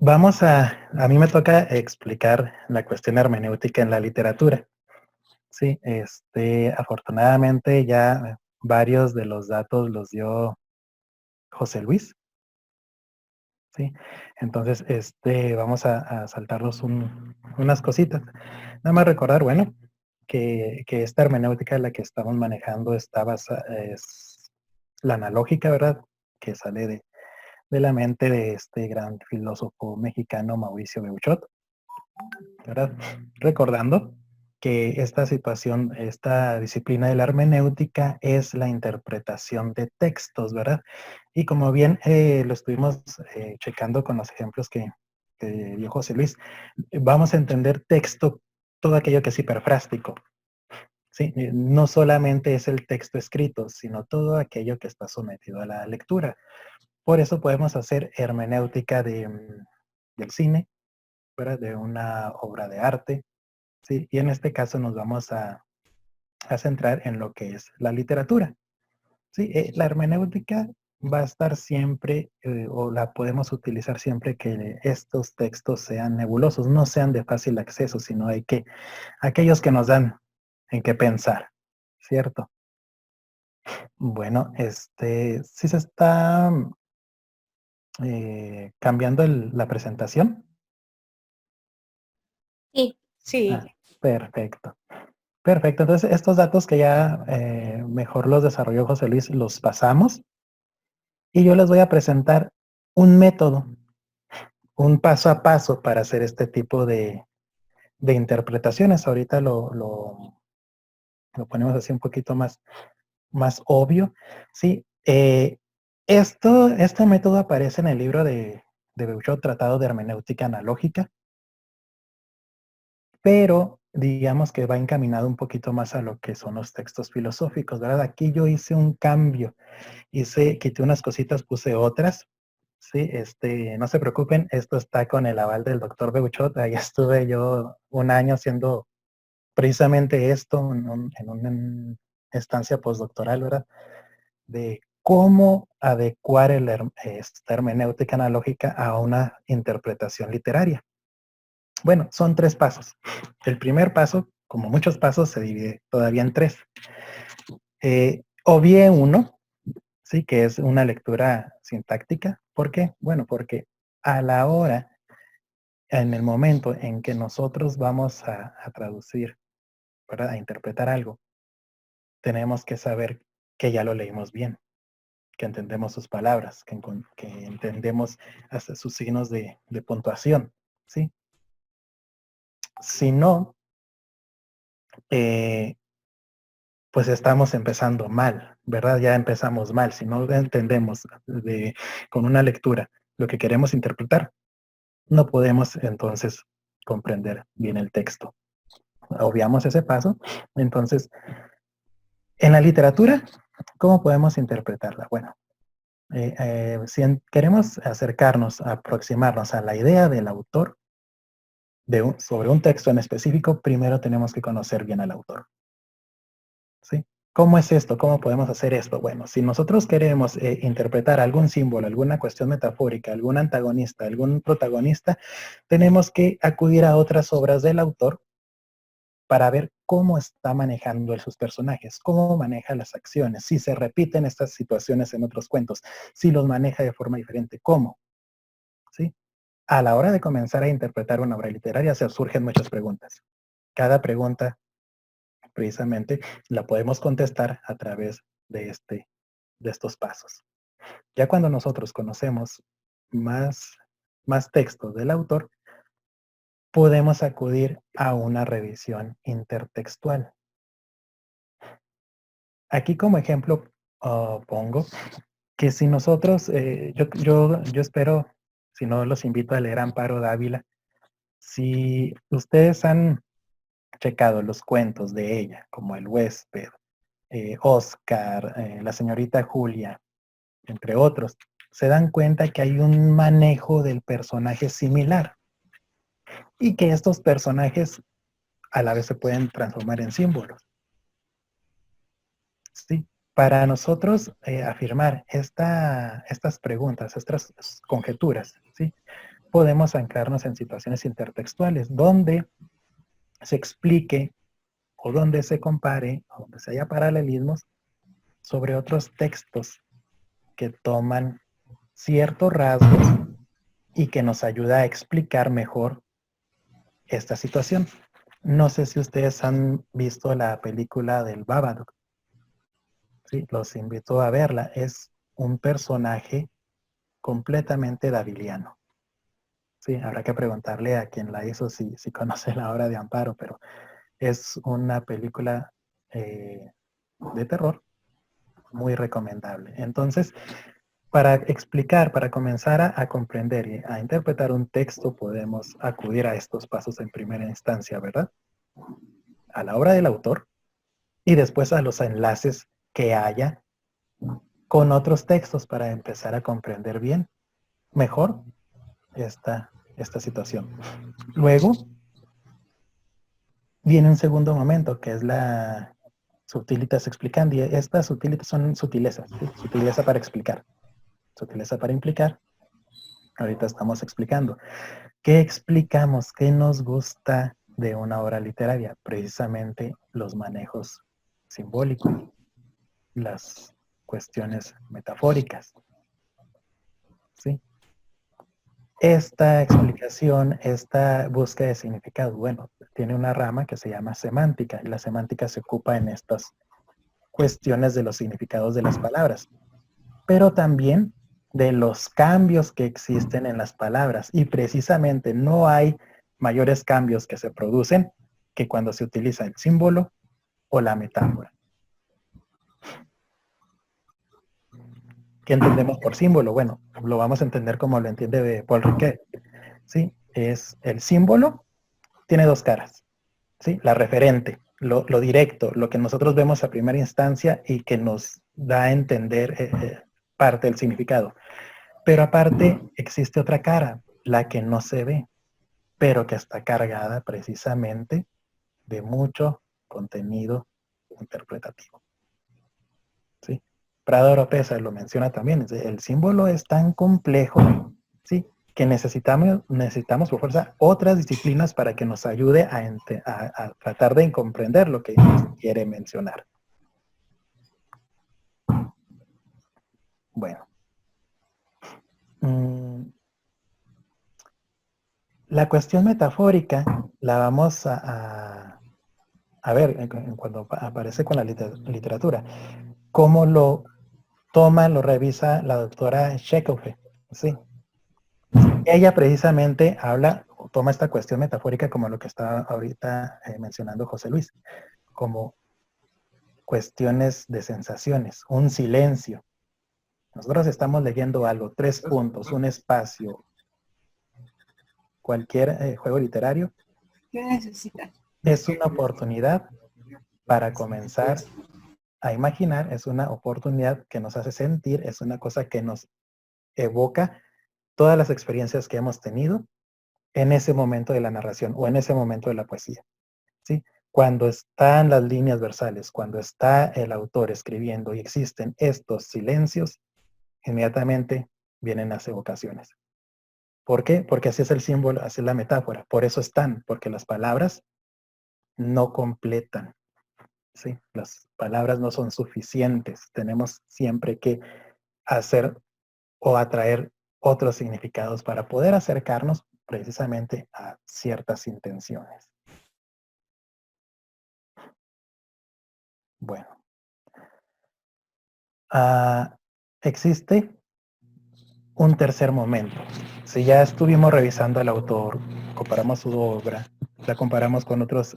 a mí me toca explicar la cuestión hermenéutica en la literatura. Sí, afortunadamente ya varios de los datos los dio José Luis. Sí, entonces vamos a saltarnos unas cositas. Nada más recordar, bueno, que esta hermenéutica en la que estamos manejando es la analógica, ¿verdad? Que sale de la mente de este gran filósofo mexicano Mauricio Beuchot, ¿verdad? Recordando que esta situación, esta disciplina de la hermenéutica es la interpretación de textos, ¿verdad? Y como bien lo estuvimos checando con los ejemplos que dio José Luis, vamos a entender texto, todo aquello que es hiperfrástico, ¿sí? No solamente es el texto escrito, sino todo aquello que está sometido a la lectura. Por eso podemos hacer hermenéutica del cine, ¿verdad? De una obra de arte, ¿sí? Y en este caso nos vamos a centrar en lo que es la literatura, ¿sí? La hermenéutica va a estar siempre, o la podemos utilizar siempre que estos textos sean nebulosos, no sean de fácil acceso, sino aquellos que nos dan en qué pensar, ¿cierto? Bueno, sí se está cambiando la presentación. Sí, sí. Ah, perfecto. Perfecto, entonces estos datos que ya mejor los desarrolló José Luis, los pasamos. Y yo les voy a presentar un método, un paso a paso para hacer este tipo de interpretaciones. Ahorita lo ponemos así un poquito más obvio. Sí, este método aparece en el libro de Beuchot, Tratado de Hermenéutica Analógica, pero digamos que va encaminado un poquito más a lo que son los textos filosóficos, ¿verdad? Aquí yo hice un cambio, quité unas cositas, puse otras. Sí, no se preocupen, esto está con el aval del doctor Beuchot. Ahí estuve yo un año haciendo precisamente esto en una estancia postdoctoral, ¿verdad? De cómo adecuar esta hermenéutica analógica a una interpretación literaria. Bueno, son 3 pasos. El primer paso, como muchos pasos, se divide todavía en 3. Obvié uno, ¿sí? Que es una lectura sintáctica. ¿Por qué? Bueno, porque a la hora, en el momento en que nosotros vamos a traducir, ¿verdad? A interpretar algo, tenemos que saber que ya lo leímos bien, que entendemos sus palabras, que entendemos hasta sus signos de puntuación, ¿sí? Si no, pues estamos empezando mal, ¿verdad? Ya empezamos mal. Si no entendemos con una lectura lo que queremos interpretar, no podemos entonces comprender bien el texto. Obviamos ese paso. Entonces, en la literatura, ¿cómo podemos interpretarla? Bueno, si queremos acercarnos, aproximarnos a la idea del autor sobre un texto en específico, primero tenemos que conocer bien al autor. ¿Sí? ¿Cómo es esto? ¿Cómo podemos hacer esto? Bueno, si nosotros queremos interpretar algún símbolo, alguna cuestión metafórica, algún antagonista, algún protagonista, tenemos que acudir a otras obras del autor para ver cómo está manejando sus personajes, cómo maneja las acciones, si se repiten estas situaciones en otros cuentos, si los maneja de forma diferente, cómo. ¿Sí? A la hora de comenzar a interpretar una obra literaria se surgen muchas preguntas. Cada pregunta precisamente la podemos contestar a través de estos pasos. Ya cuando nosotros conocemos más textos del autor, podemos acudir a una revisión intertextual. Aquí como ejemplo pongo que si nosotros, yo espero, si no los invito a leer Amparo Dávila, si ustedes han checado los cuentos de ella, como El huésped, Oscar, la señorita Julia, entre otros, se dan cuenta que hay un manejo del personaje similar y que estos personajes a la vez se pueden transformar en símbolos. ¿Sí? Para nosotros afirmar estas preguntas, estas conjeturas, ¿sí? Podemos anclarnos en situaciones intertextuales donde se explique o donde se compare, o donde se haya paralelismos sobre otros textos que toman ciertos rasgos y que nos ayuda a explicar mejor esta situación. No sé si ustedes han visto la película del Babadook. Sí, los invito a verla. Es un personaje completamente daviliano. Sí, habrá que preguntarle a quien la hizo si conoce la obra de Amparo, pero es una película de terror muy recomendable. Entonces, para explicar, para comenzar a comprender y a interpretar un texto, podemos acudir a estos pasos en primera instancia, ¿verdad? A la obra del autor y después a los enlaces que haya con otros textos para empezar a comprender bien, mejor, esta situación. Luego, viene un segundo momento, que es la subtilitas explicandi. Estas subtilitas son sutilezas, ¿sí? Sutileza para explicar, sutileza para implicar. Ahorita estamos explicando. ¿Qué explicamos? ¿Qué nos gusta de una obra literaria? Precisamente los manejos simbólicos, las cuestiones metafóricas. ¿Sí? Esta explicación, esta búsqueda de significado, bueno, tiene una rama que se llama semántica, y la semántica se ocupa en estas cuestiones de los significados de las palabras, pero también de los cambios que existen en las palabras, y precisamente no hay mayores cambios que se producen que cuando se utiliza el símbolo o la metáfora. ¿Qué entendemos por símbolo? Bueno, lo vamos a entender como lo entiende Paul Ricoeur. ¿Sí? Es el símbolo, tiene dos caras. ¿Sí? La referente, lo directo, lo que nosotros vemos a primera instancia y que nos da a entender parte del significado. Pero aparte existe otra cara, la que no se ve, pero que está cargada precisamente de mucho contenido interpretativo. ¿Sí? Prado Oropesa lo menciona también, el símbolo es tan complejo, ¿sí?, que necesitamos por fuerza otras disciplinas para que nos ayude a tratar de comprender lo que nos quiere mencionar. Bueno. La cuestión metafórica la vamos a ver cuando aparece con la literatura. Cómo lo toma, lo revisa la doctora Chekhov, ¿sí? Ella precisamente toma esta cuestión metafórica como lo que está ahorita mencionando José Luis, como cuestiones de sensaciones, un silencio. Nosotros estamos leyendo algo, 3 puntos, un espacio, cualquier juego literario. ¿Qué necesitas? Es una oportunidad para comenzar a imaginar, es una oportunidad que nos hace sentir, es una cosa que nos evoca todas las experiencias que hemos tenido en ese momento de la narración o en ese momento de la poesía, ¿sí? Cuando están las líneas versales, cuando está el autor escribiendo y existen estos silencios, inmediatamente vienen las evocaciones. ¿Por qué? Porque así es el símbolo, así es la metáfora. Por eso están, porque las palabras no completan, ¿sí? Las palabras no son suficientes. Tenemos siempre que hacer o atraer otros significados para poder acercarnos precisamente a ciertas intenciones. Bueno. Existe un tercer momento. Si ya estuvimos revisando al autor, comparamos su obra, la comparamos con otras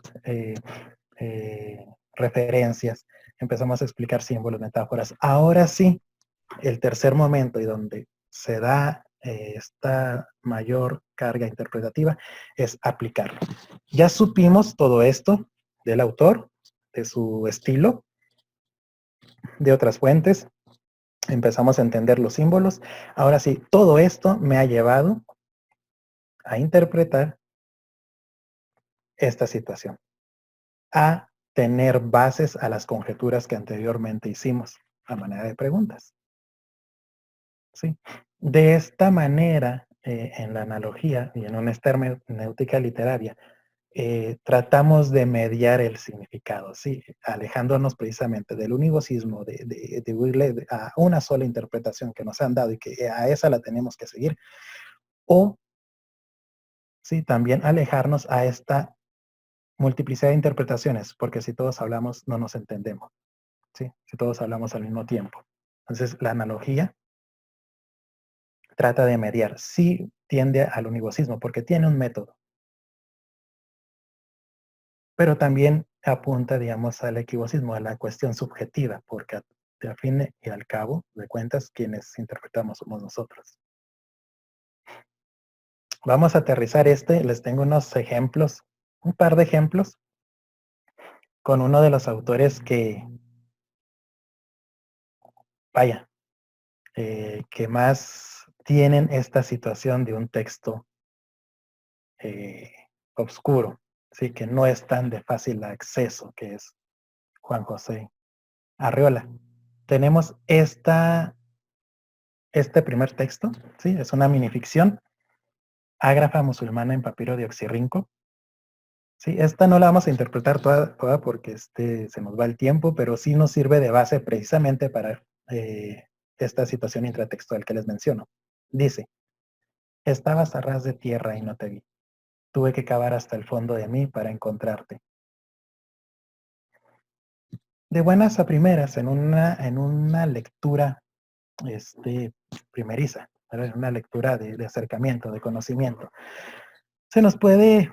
referencias, empezamos a explicar símbolos, metáforas. Ahora sí, el tercer momento y donde se da esta mayor carga interpretativa es aplicarlo. Ya supimos todo esto del autor, de su estilo, de otras fuentes, empezamos a entender los símbolos. Ahora sí, todo esto me ha llevado a interpretar esta situación, a tener bases a las conjeturas que anteriormente hicimos a manera de preguntas. ¿Sí? De esta manera, en la analogía y en una hermenéutica literaria, tratamos de mediar el significado, ¿sí? Alejándonos precisamente del univocismo, de huirle a una sola interpretación que nos han dado y que a esa la tenemos que seguir, o ¿sí?, también alejarnos a esta multiplicidad de interpretaciones, porque si todos hablamos no nos entendemos, ¿sí?, si todos hablamos al mismo tiempo. Entonces la analogía trata de mediar, sí tiende al univocismo porque tiene un método, pero también apunta, digamos, al equivocismo, a la cuestión subjetiva, porque al fin y al cabo de cuentas, quienes interpretamos somos nosotros. Vamos a aterrizar les tengo unos ejemplos, un par de ejemplos, con uno de los autores que, vaya, que más tienen esta situación de un texto oscuro, ¿sí?, que no es tan de fácil acceso, que es Juan José Arreola. Tenemos este primer texto, ¿sí? Es una minificción, Ágrafa musulmana en papiro de Oxirrinco. Sí, esta no la vamos a interpretar toda porque se nos va el tiempo, pero sí nos sirve de base precisamente para esta situación intratextual que les menciono. Dice, estabas a ras de tierra y no te vi. Tuve que cavar hasta el fondo de mí para encontrarte. De buenas a primeras, en una lectura primeriza, ¿verdad?, una lectura de acercamiento, de conocimiento, se nos puede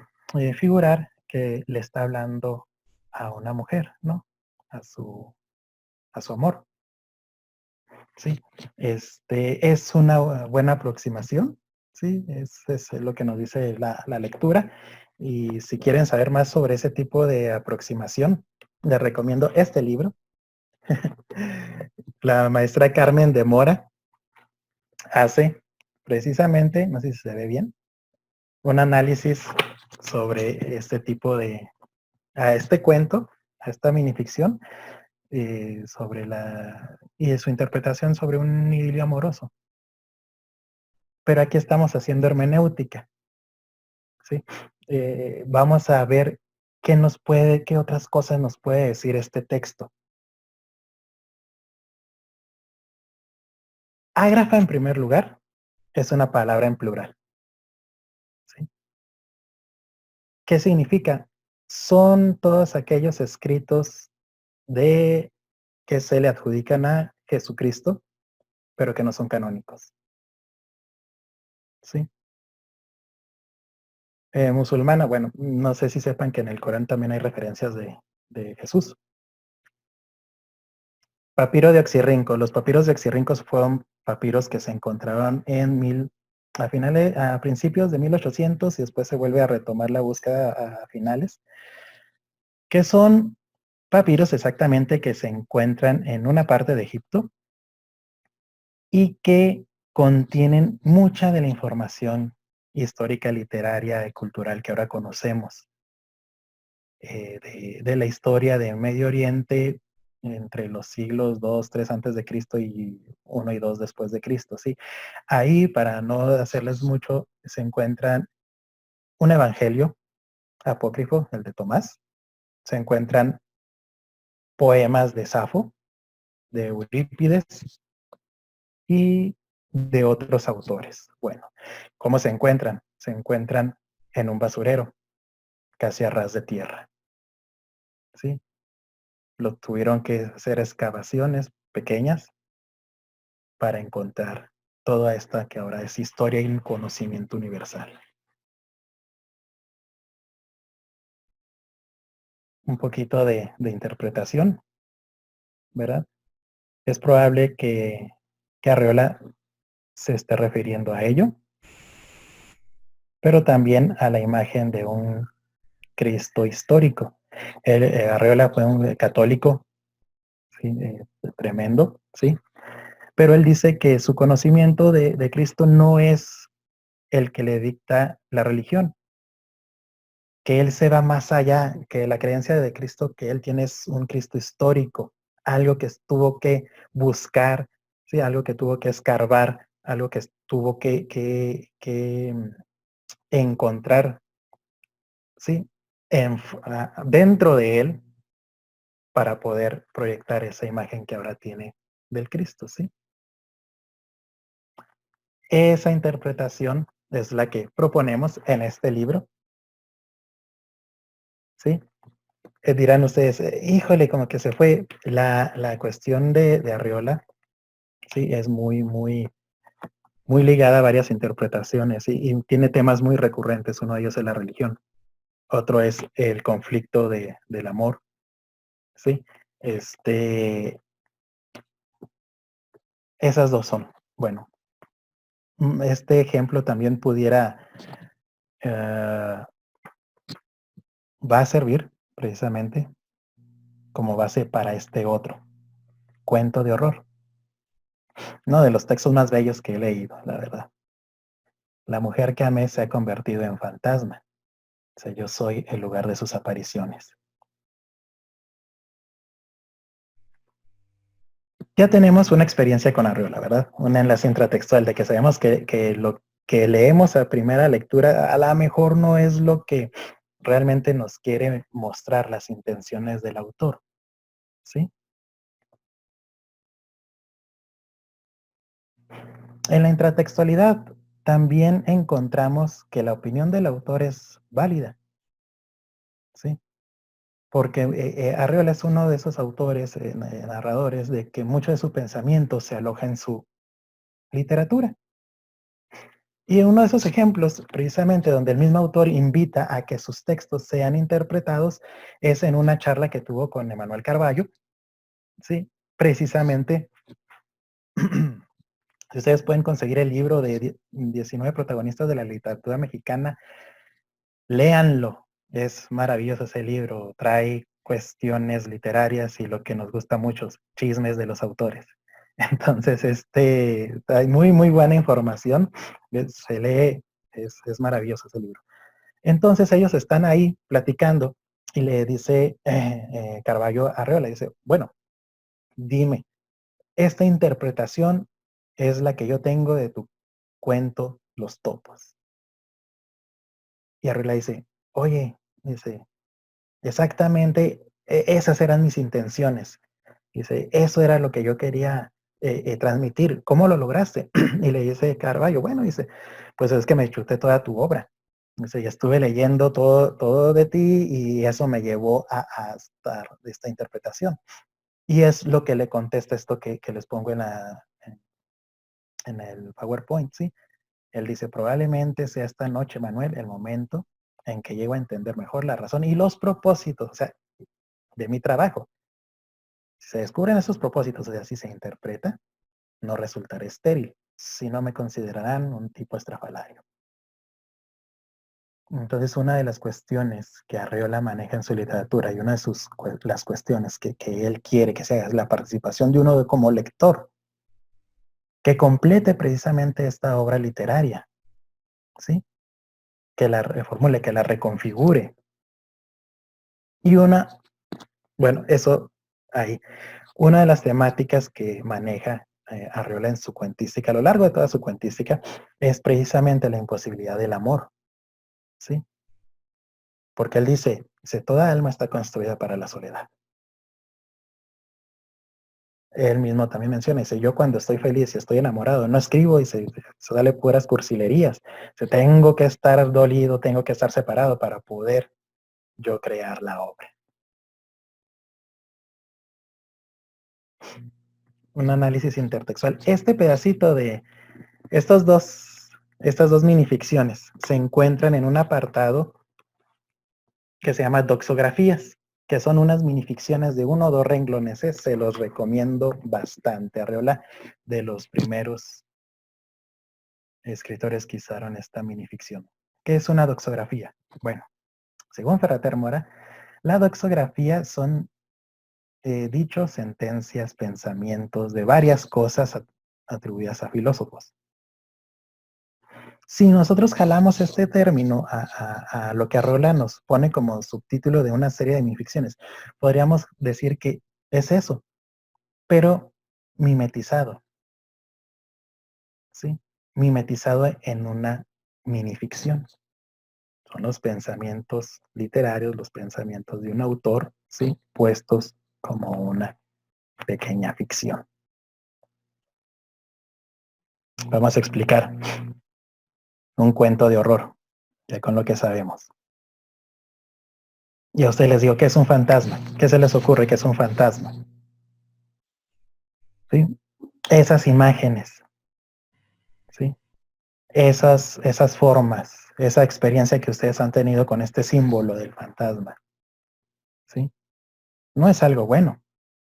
figurar que le está hablando a una mujer, ¿no?, a su amor. Sí, es una buena aproximación, ¿sí? Es lo que nos dice la lectura. Y si quieren saber más sobre ese tipo de aproximación, les recomiendo este libro. La maestra Carmen de Mora hace precisamente, no sé si se ve bien, un análisis sobre este tipo a este cuento, a esta minificción, sobre y de su interpretación sobre un idilio amoroso. Pero aquí estamos haciendo hermenéutica, ¿sí? Vamos a ver qué otras cosas nos puede decir este texto. Ágrafa, en primer lugar, es una palabra en plural, ¿sí? ¿Qué significa? Son todos aquellos escritos que se le adjudican a Jesucristo, pero que no son canónicos, ¿sí? Musulmana, bueno, no sé si sepan que en el Corán también hay referencias de Jesús. Papiro de Oxirrinco. Los papiros de Oxirrinco fueron papiros que se encontraron a principios de 1800 y después se vuelve a retomar la búsqueda a finales, que son papiros exactamente que se encuentran en una parte de Egipto y que contienen mucha de la información histórica, literaria y cultural que ahora conocemos de la historia de Medio Oriente entre los siglos 2, 3 antes de Cristo y 1 y 2 después de Cristo, ¿sí? Ahí, para no hacerles mucho, se encuentran un evangelio apócrifo, el de Tomás, se encuentran poemas de Safo, de Eurípides y de otros autores. Bueno, ¿cómo se encuentran? Se encuentran en un basurero, casi a ras de tierra, ¿sí? Lo tuvieron que hacer excavaciones pequeñas para encontrar toda esta que ahora es historia y un conocimiento universal. Un poquito de interpretación, ¿verdad? Es probable que Arreola se esté refiriendo a ello, pero también a la imagen de un Cristo histórico. Arreola fue un católico, ¿sí? Tremendo, ¿sí? Pero él dice que su conocimiento de Cristo no es el que le dicta la religión, que él se va más allá, que la creencia de Cristo que él tiene es un Cristo histórico, algo que tuvo que buscar, ¿sí? Algo que tuvo que escarbar, algo que tuvo que encontrar, ¿sí? Dentro de él para poder proyectar esa imagen que ahora tiene del Cristo, ¿sí? Esa interpretación es la que proponemos en este libro, ¿sí? Dirán ustedes, híjole, como que se fue la cuestión de Arriola, sí, es muy ligada a varias interpretaciones, ¿sí? Y tiene temas muy recurrentes. Uno de ellos es la religión, otro es el conflicto del amor, ¿sí? Esas dos son. Bueno, este ejemplo también va a servir precisamente como base para este otro cuento de horror. Uno de los textos más bellos que he leído, la verdad. La mujer que amé se ha convertido en fantasma. O sea, yo soy el lugar de sus apariciones. Ya tenemos una experiencia con Arriola, ¿verdad? Un enlace intratextual de que sabemos que lo que leemos a primera lectura a lo mejor no es lo que realmente nos quiere mostrar las intenciones del autor, ¿sí? En la intratextualidad también encontramos que la opinión del autor es válida, ¿sí? Porque Arriola es uno de esos autores, narradores, de que mucho de su pensamiento se aloja en su literatura. Y uno de esos ejemplos, precisamente donde el mismo autor invita a que sus textos sean interpretados, es en una charla que tuvo con Emanuel Carballo, ¿sí? Precisamente, si ustedes pueden conseguir el libro de 19 protagonistas de la literatura mexicana, léanlo. Es maravilloso ese libro, trae cuestiones literarias y lo que nos gusta mucho, chismes de los autores. Entonces, hay muy buena información, se lee, es maravilloso ese libro. Entonces ellos están ahí platicando y le dice Carballo a Arreola, dice, bueno, dime, esta interpretación es la que yo tengo de tu cuento Los Topos. Y Arriola dice, oye, dice, exactamente, esas eran mis intenciones. Dice, eso era lo que yo quería transmitir. ¿Cómo lo lograste? Y le dice Carballo, bueno, dice, pues es que me chuté toda tu obra. Dice, ya estuve leyendo todo de ti y eso me llevó a esta interpretación. Y es lo que le contesta esto que les pongo en el PowerPoint, ¿sí? Él dice, probablemente sea esta noche, Manuel, el momento en que llego a entender mejor la razón y los propósitos, o sea, de mi trabajo. Si se descubren esos propósitos, o sea, si se interpreta, no resultaré estéril, sino me considerarán un tipo estrafalario. Entonces, una de las cuestiones que Arriola maneja en su literatura y una de las cuestiones que él quiere que se haga es la participación de uno como lector, que complete precisamente esta obra literaria, ¿sí? Que la reformule, que la reconfigure. Y bueno, eso ahí. Una de las temáticas que maneja Arriola en su cuentística, a lo largo de toda su cuentística, es precisamente la imposibilidad del amor, ¿sí? Porque él dice, toda alma está construida para la soledad. Él mismo también menciona, dice, yo cuando estoy feliz y estoy enamorado, no escribo, y se sale puras cursilerías. Tengo que estar dolido, tengo que estar separado para poder yo crear la obra. Un análisis intertextual. Este pedacito de estas dos minificciones se encuentran en un apartado que se llama doxografías, que son unas minificciones de 1 o 2 renglones. Se los recomiendo bastante. Arriola, de los primeros escritores que usaron esta minificción. ¿Qué es una doxografía? Bueno, según Ferrater Mora, la doxografía son dichos, sentencias, pensamientos de varias cosas atribuidas a filósofos. Si nosotros jalamos este término a lo que Arriola nos pone como subtítulo de una serie de minificciones, podríamos decir que es eso, pero mimetizado, ¿sí? Mimetizado en una minificción. Son los pensamientos literarios, los pensamientos de un autor, ¿sí? Puestos como una pequeña ficción. Vamos a explicar un cuento de horror, ya con lo que sabemos. Y a ustedes les digo, ¿qué es un fantasma? ¿Qué se les ocurre que es un fantasma? ¿Sí? Esas imágenes, ¿sí? Esas formas, esa experiencia que ustedes han tenido con este símbolo del fantasma, ¿sí? No es algo bueno,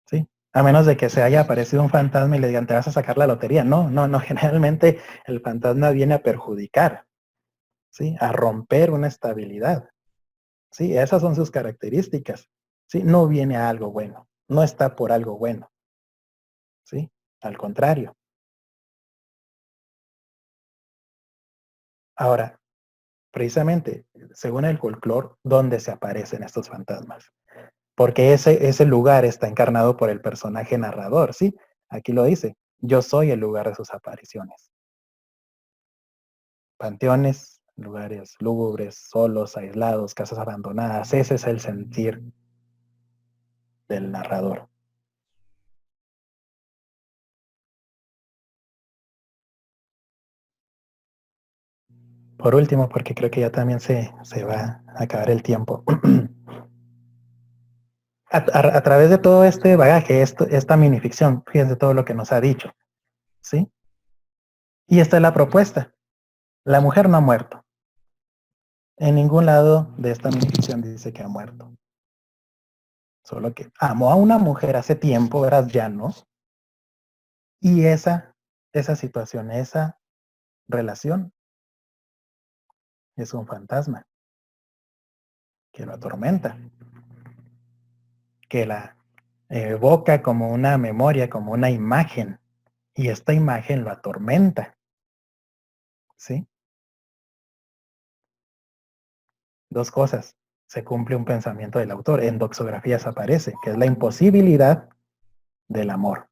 ¿sí? A menos de que se haya aparecido un fantasma y le digan, te vas a sacar la lotería. No, generalmente el fantasma viene a perjudicar, ¿sí? A romper una estabilidad, ¿sí? Esas son sus características, ¿sí? No viene a algo bueno, no está por algo bueno, ¿sí? Al contrario. Ahora, precisamente, según el folclore, ¿dónde se aparecen estos fantasmas? Porque ese lugar está encarnado por el personaje narrador, ¿sí? Aquí lo dice, yo soy el lugar de sus apariciones. Panteones, lugares lúgubres, solos, aislados, casas abandonadas, ese es el sentir del narrador. Por último, porque creo que ya también se va a acabar el tiempo. A través de todo este bagaje, esta minificción, fíjense todo lo que nos ha dicho, ¿sí? Y esta es la propuesta. La mujer no ha muerto. En ningún lado de esta minificción dice que ha muerto. Solo que amó a una mujer hace tiempo, verás, ya no. Y esa situación, esa relación es un fantasma que lo atormenta, que la evoca como una memoria, como una imagen, y esta imagen lo atormenta, ¿sí? Dos cosas. Se cumple un pensamiento del autor. En doxografías aparece, que es la imposibilidad del amor.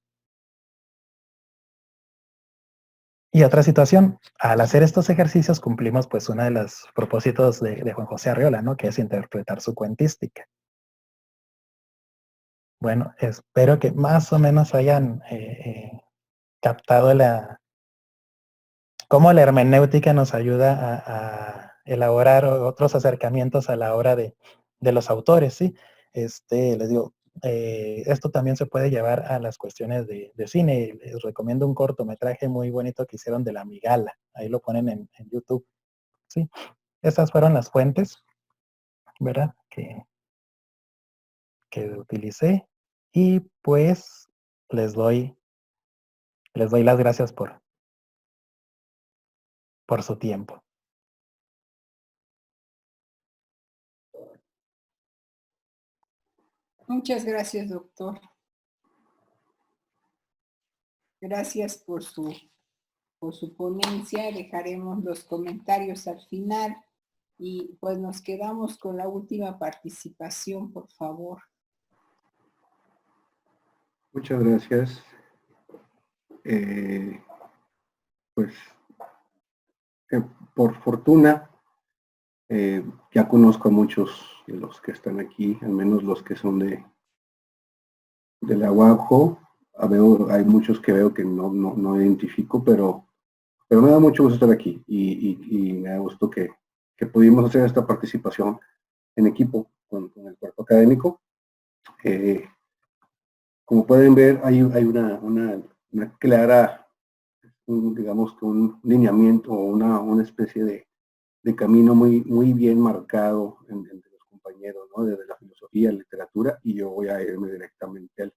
Y otra situación, al hacer estos ejercicios cumplimos pues uno de los propósitos de Juan José Arriola, ¿no? Que es interpretar su cuentística. Bueno, espero que más o menos hayan captado cómo la hermenéutica nos ayuda a elaborar otros acercamientos a la obra de los autores, ¿sí? Les digo, esto también se puede llevar a las cuestiones de cine. Les recomiendo un cortometraje muy bonito que hicieron de La Migala. Ahí lo ponen en YouTube, ¿sí? Esas fueron las fuentes, ¿verdad? Que utilicé. Y pues les doy las gracias por su tiempo. Muchas gracias, doctor. Gracias por su ponencia. Dejaremos los comentarios al final y pues nos quedamos con la última participación, por favor. Muchas gracias. Pues por fortuna ya conozco a muchos de los que están aquí, al menos los que son de la UABJO. Hay muchos que veo que no identifico, pero me da mucho gusto estar aquí y me da gusto que pudimos hacer esta participación en equipo con el cuerpo académico. Como pueden ver, hay una clara, digamos que un lineamiento o una especie de camino muy bien marcado entre los compañeros, ¿no? Desde la filosofía, la literatura, y yo voy a irme directamente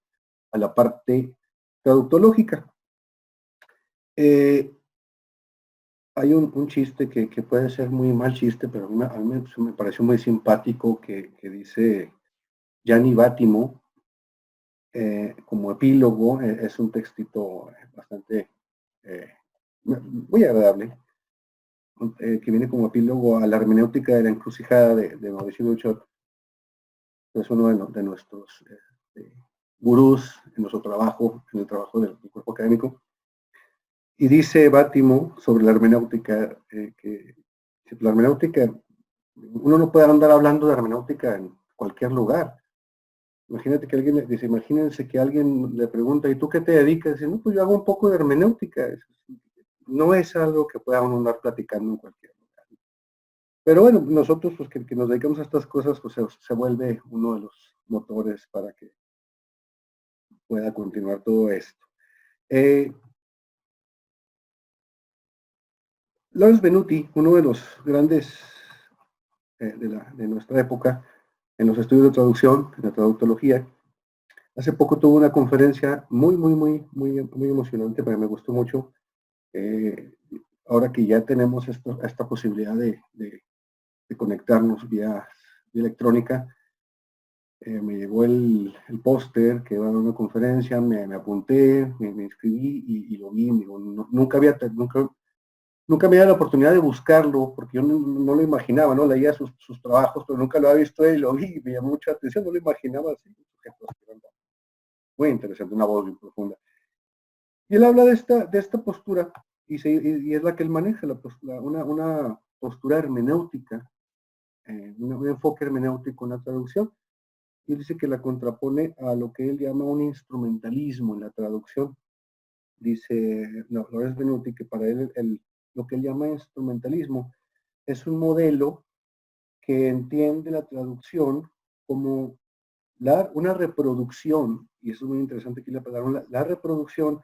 a la parte traductológica. Hay un chiste que puede ser muy mal chiste, pero a mí me pareció muy simpático, que dice Gianni Vattimo, como epílogo. Es un textito bastante muy agradable, que viene como epílogo a la hermenéutica de la encrucijada de Mauricio Buchot. Es uno de nuestros gurús en nuestro trabajo, en el trabajo del cuerpo académico. Y dice Vattimo sobre la hermenéutica, que la hermenéutica, uno no puede andar hablando de hermenéutica en cualquier lugar. Imagínate que alguien dice, imagínense que alguien le pregunta, ¿y tú qué te dedicas? Dice, no, pues yo hago un poco de hermenéutica. No es algo que pueda uno andar platicando en cualquier lugar. Pero bueno, nosotros pues que nos dedicamos a estas cosas, pues se vuelve uno de los motores para que pueda continuar todo esto. Lawrence Venuti, uno de los grandes de nuestra época en los estudios de traducción, en la traductología, hace poco tuvo una conferencia muy emocionante, pero me gustó mucho. Ahora que ya tenemos esta posibilidad de conectarnos vía electrónica, me llegó el póster que iba a dar una conferencia, me apunté, me inscribí y lo vi. Nunca me dio la oportunidad de buscarlo, porque yo no lo imaginaba, ¿no? Leía sus trabajos, pero nunca lo había visto y lo vi, me llamó mucha atención, no lo imaginaba así. Muy interesante, una voz muy profunda. Y él habla de esta postura, y es la que él maneja, una postura hermenéutica, un enfoque hermenéutico en la traducción. Y él dice que la contrapone a lo que él llama un instrumentalismo en la traducción. Dice Lawrence Venuti que para él lo que él llama instrumentalismo es un modelo que entiende la traducción como una reproducción, y eso es muy interesante aquí la palabra, la reproducción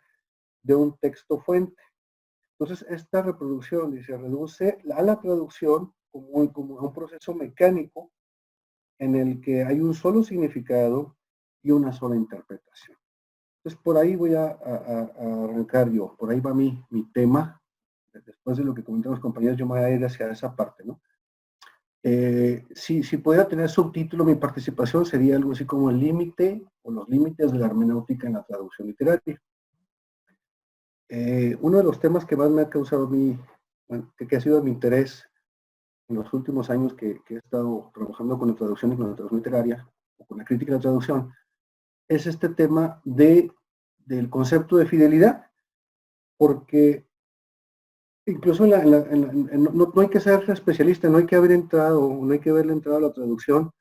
de un texto fuente. Entonces, esta reproducción, dice, reduce a la traducción como un proceso mecánico en el que hay un solo significado y una sola interpretación. Entonces, por ahí voy a arrancar yo, por ahí va mi tema. Después de lo que comentaron los compañeros, yo me voy a ir hacia esa parte, ¿no? Si pudiera tener subtítulo, mi participación sería algo así como el límite o los límites de la hermenéutica en la traducción literaria. Uno de los temas que más me ha causado que ha sido de mi interés en los últimos años que he estado trabajando con la traducción y con la traducción literaria, o con la crítica de la traducción, es este tema del concepto de fidelidad, porque Incluso no hay que ser especialista, no hay que haberle entrado a la traducción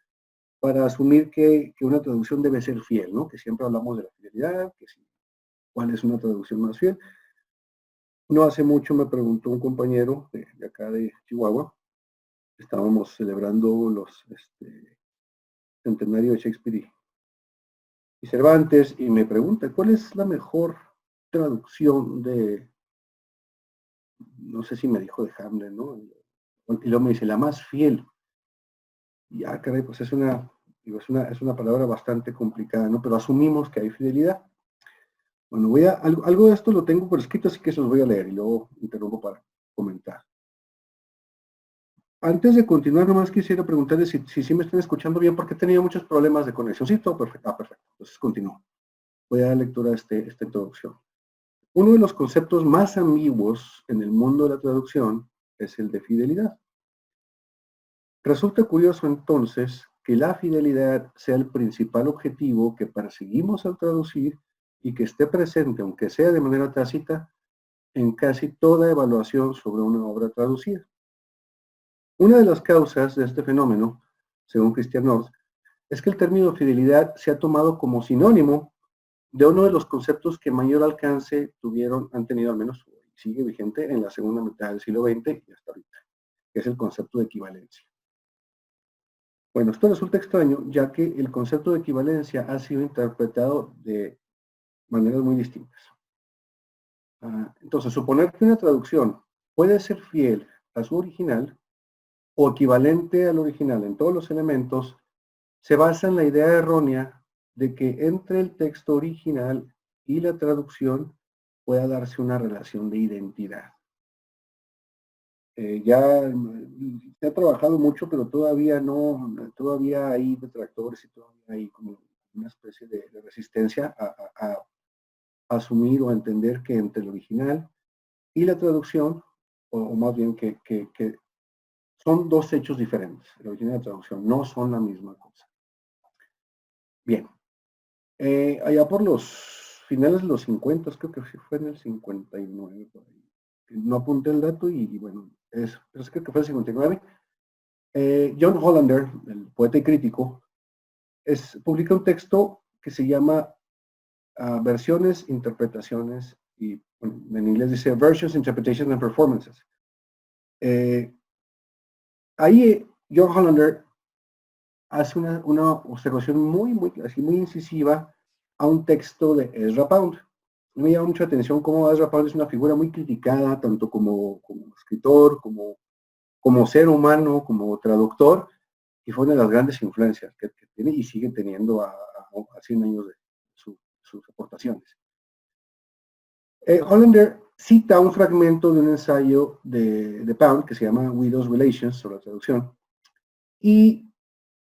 para asumir que una traducción debe ser fiel, ¿no? Que siempre hablamos de la fidelidad, que sí, cuál es una traducción más fiel. No hace mucho me preguntó un compañero de acá de Chihuahua, estábamos celebrando los centenario de Shakespeare y Cervantes, y me pregunta, ¿cuál es la mejor traducción de, no sé si me dijo de Hamlet, ¿no? Y luego me dice, la más fiel. Y caray, pues es una palabra bastante complicada, ¿no? Pero asumimos que hay fidelidad. Bueno, algo de esto lo tengo por escrito, así que se los voy a leer y luego interrumpo para comentar. Antes de continuar, nomás quisiera preguntarles si me están escuchando bien, porque he tenido muchos problemas de conexión. Sí, todo perfecto. Perfecto. Entonces continúo. Voy a dar lectura a esta introducción. Uno de los conceptos más ambiguos en el mundo de la traducción es el de fidelidad. Resulta curioso entonces que la fidelidad sea el principal objetivo que perseguimos al traducir y que esté presente, aunque sea de manera tácita, en casi toda evaluación sobre una obra traducida. Una de las causas de este fenómeno, según Christian North, es que el término fidelidad se ha tomado como sinónimo de uno de los conceptos que mayor alcance han tenido al menos, sigue vigente en la segunda mitad del siglo XX y hasta ahorita, que es el concepto de equivalencia. Bueno, esto resulta extraño, ya que el concepto de equivalencia ha sido interpretado de maneras muy distintas. Entonces, suponer que una traducción puede ser fiel a su original o equivalente al original en todos los elementos, se basa en la idea errónea de que entre el texto original y la traducción pueda darse una relación de identidad. Ya se ha trabajado mucho, pero todavía hay detractores y todavía hay como una especie de resistencia a asumir o a entender que entre el original y la traducción, o más bien que son dos hechos diferentes. El original y la traducción no son la misma cosa. Bien. Allá por los finales de los 50, creo que fue en el 59, por ahí. No apunté el dato y bueno, pero creo que fue el 59. John Hollander, el poeta y crítico, publica un texto que se llama Versiones, Interpretaciones y, bueno, en inglés dice Versions, Interpretations and Performances. Ahí John Hollander hace una observación muy incisiva a un texto de Ezra Pound. Me llama mucha atención cómo Ezra Pound es una figura muy criticada, tanto como escritor, como ser humano, como traductor, y fue una de las grandes influencias que tiene y sigue teniendo a 100 años de sus aportaciones. Hollander cita un fragmento de un ensayo de Pound que se llama Widow's Relations, sobre la traducción, y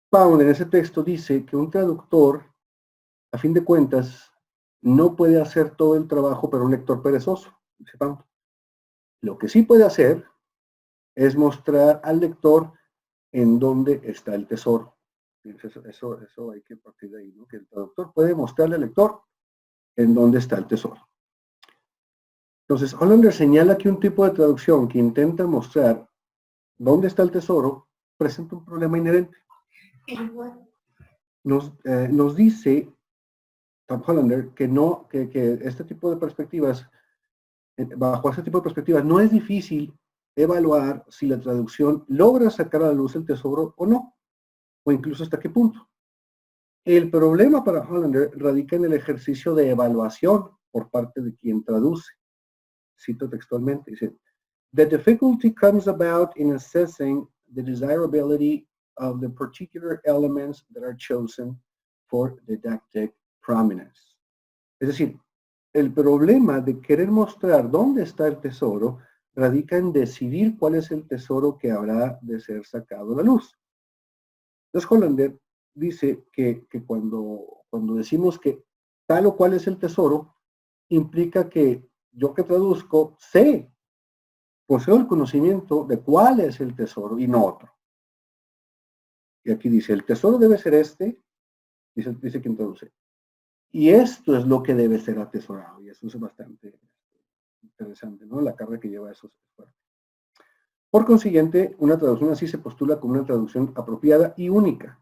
Pound en ese texto dice que un traductor, a fin de cuentas, no puede hacer todo el trabajo para un lector perezoso, dice Pound. Lo que sí puede hacer es mostrar al lector en dónde está el tesoro. Eso hay que partir de ahí, ¿no? Que el traductor puede mostrarle al lector en dónde está el tesoro. Entonces, Hollander señala que un tipo de traducción que intenta mostrar dónde está el tesoro presenta un problema inherente. Nos dice Tom Hollander que este tipo de perspectivas, bajo este tipo de perspectivas, no es difícil evaluar si la traducción logra sacar a la luz el tesoro o no, o incluso hasta qué punto. El problema para Hollander radica en el ejercicio de evaluación por parte de quien traduce. Cito textualmente, dice, "The difficulty comes about in assessing the desirability of the particular elements that are chosen for didactic prominence." Es decir, el problema de querer mostrar dónde está el tesoro radica en decidir cuál es el tesoro que habrá de ser sacado a la luz. Entonces Hollander dice que cuando decimos que tal o cual es el tesoro, implica que yo que traduzco poseo el conocimiento de cuál es el tesoro y no otro. Y aquí dice, el tesoro debe ser este, dice quien traduce. Y esto es lo que debe ser atesorado. Y eso es bastante interesante. interesante, ¿no? La carga que lleva eso es fuerte. Por consiguiente, una traducción así se postula como una traducción apropiada y única.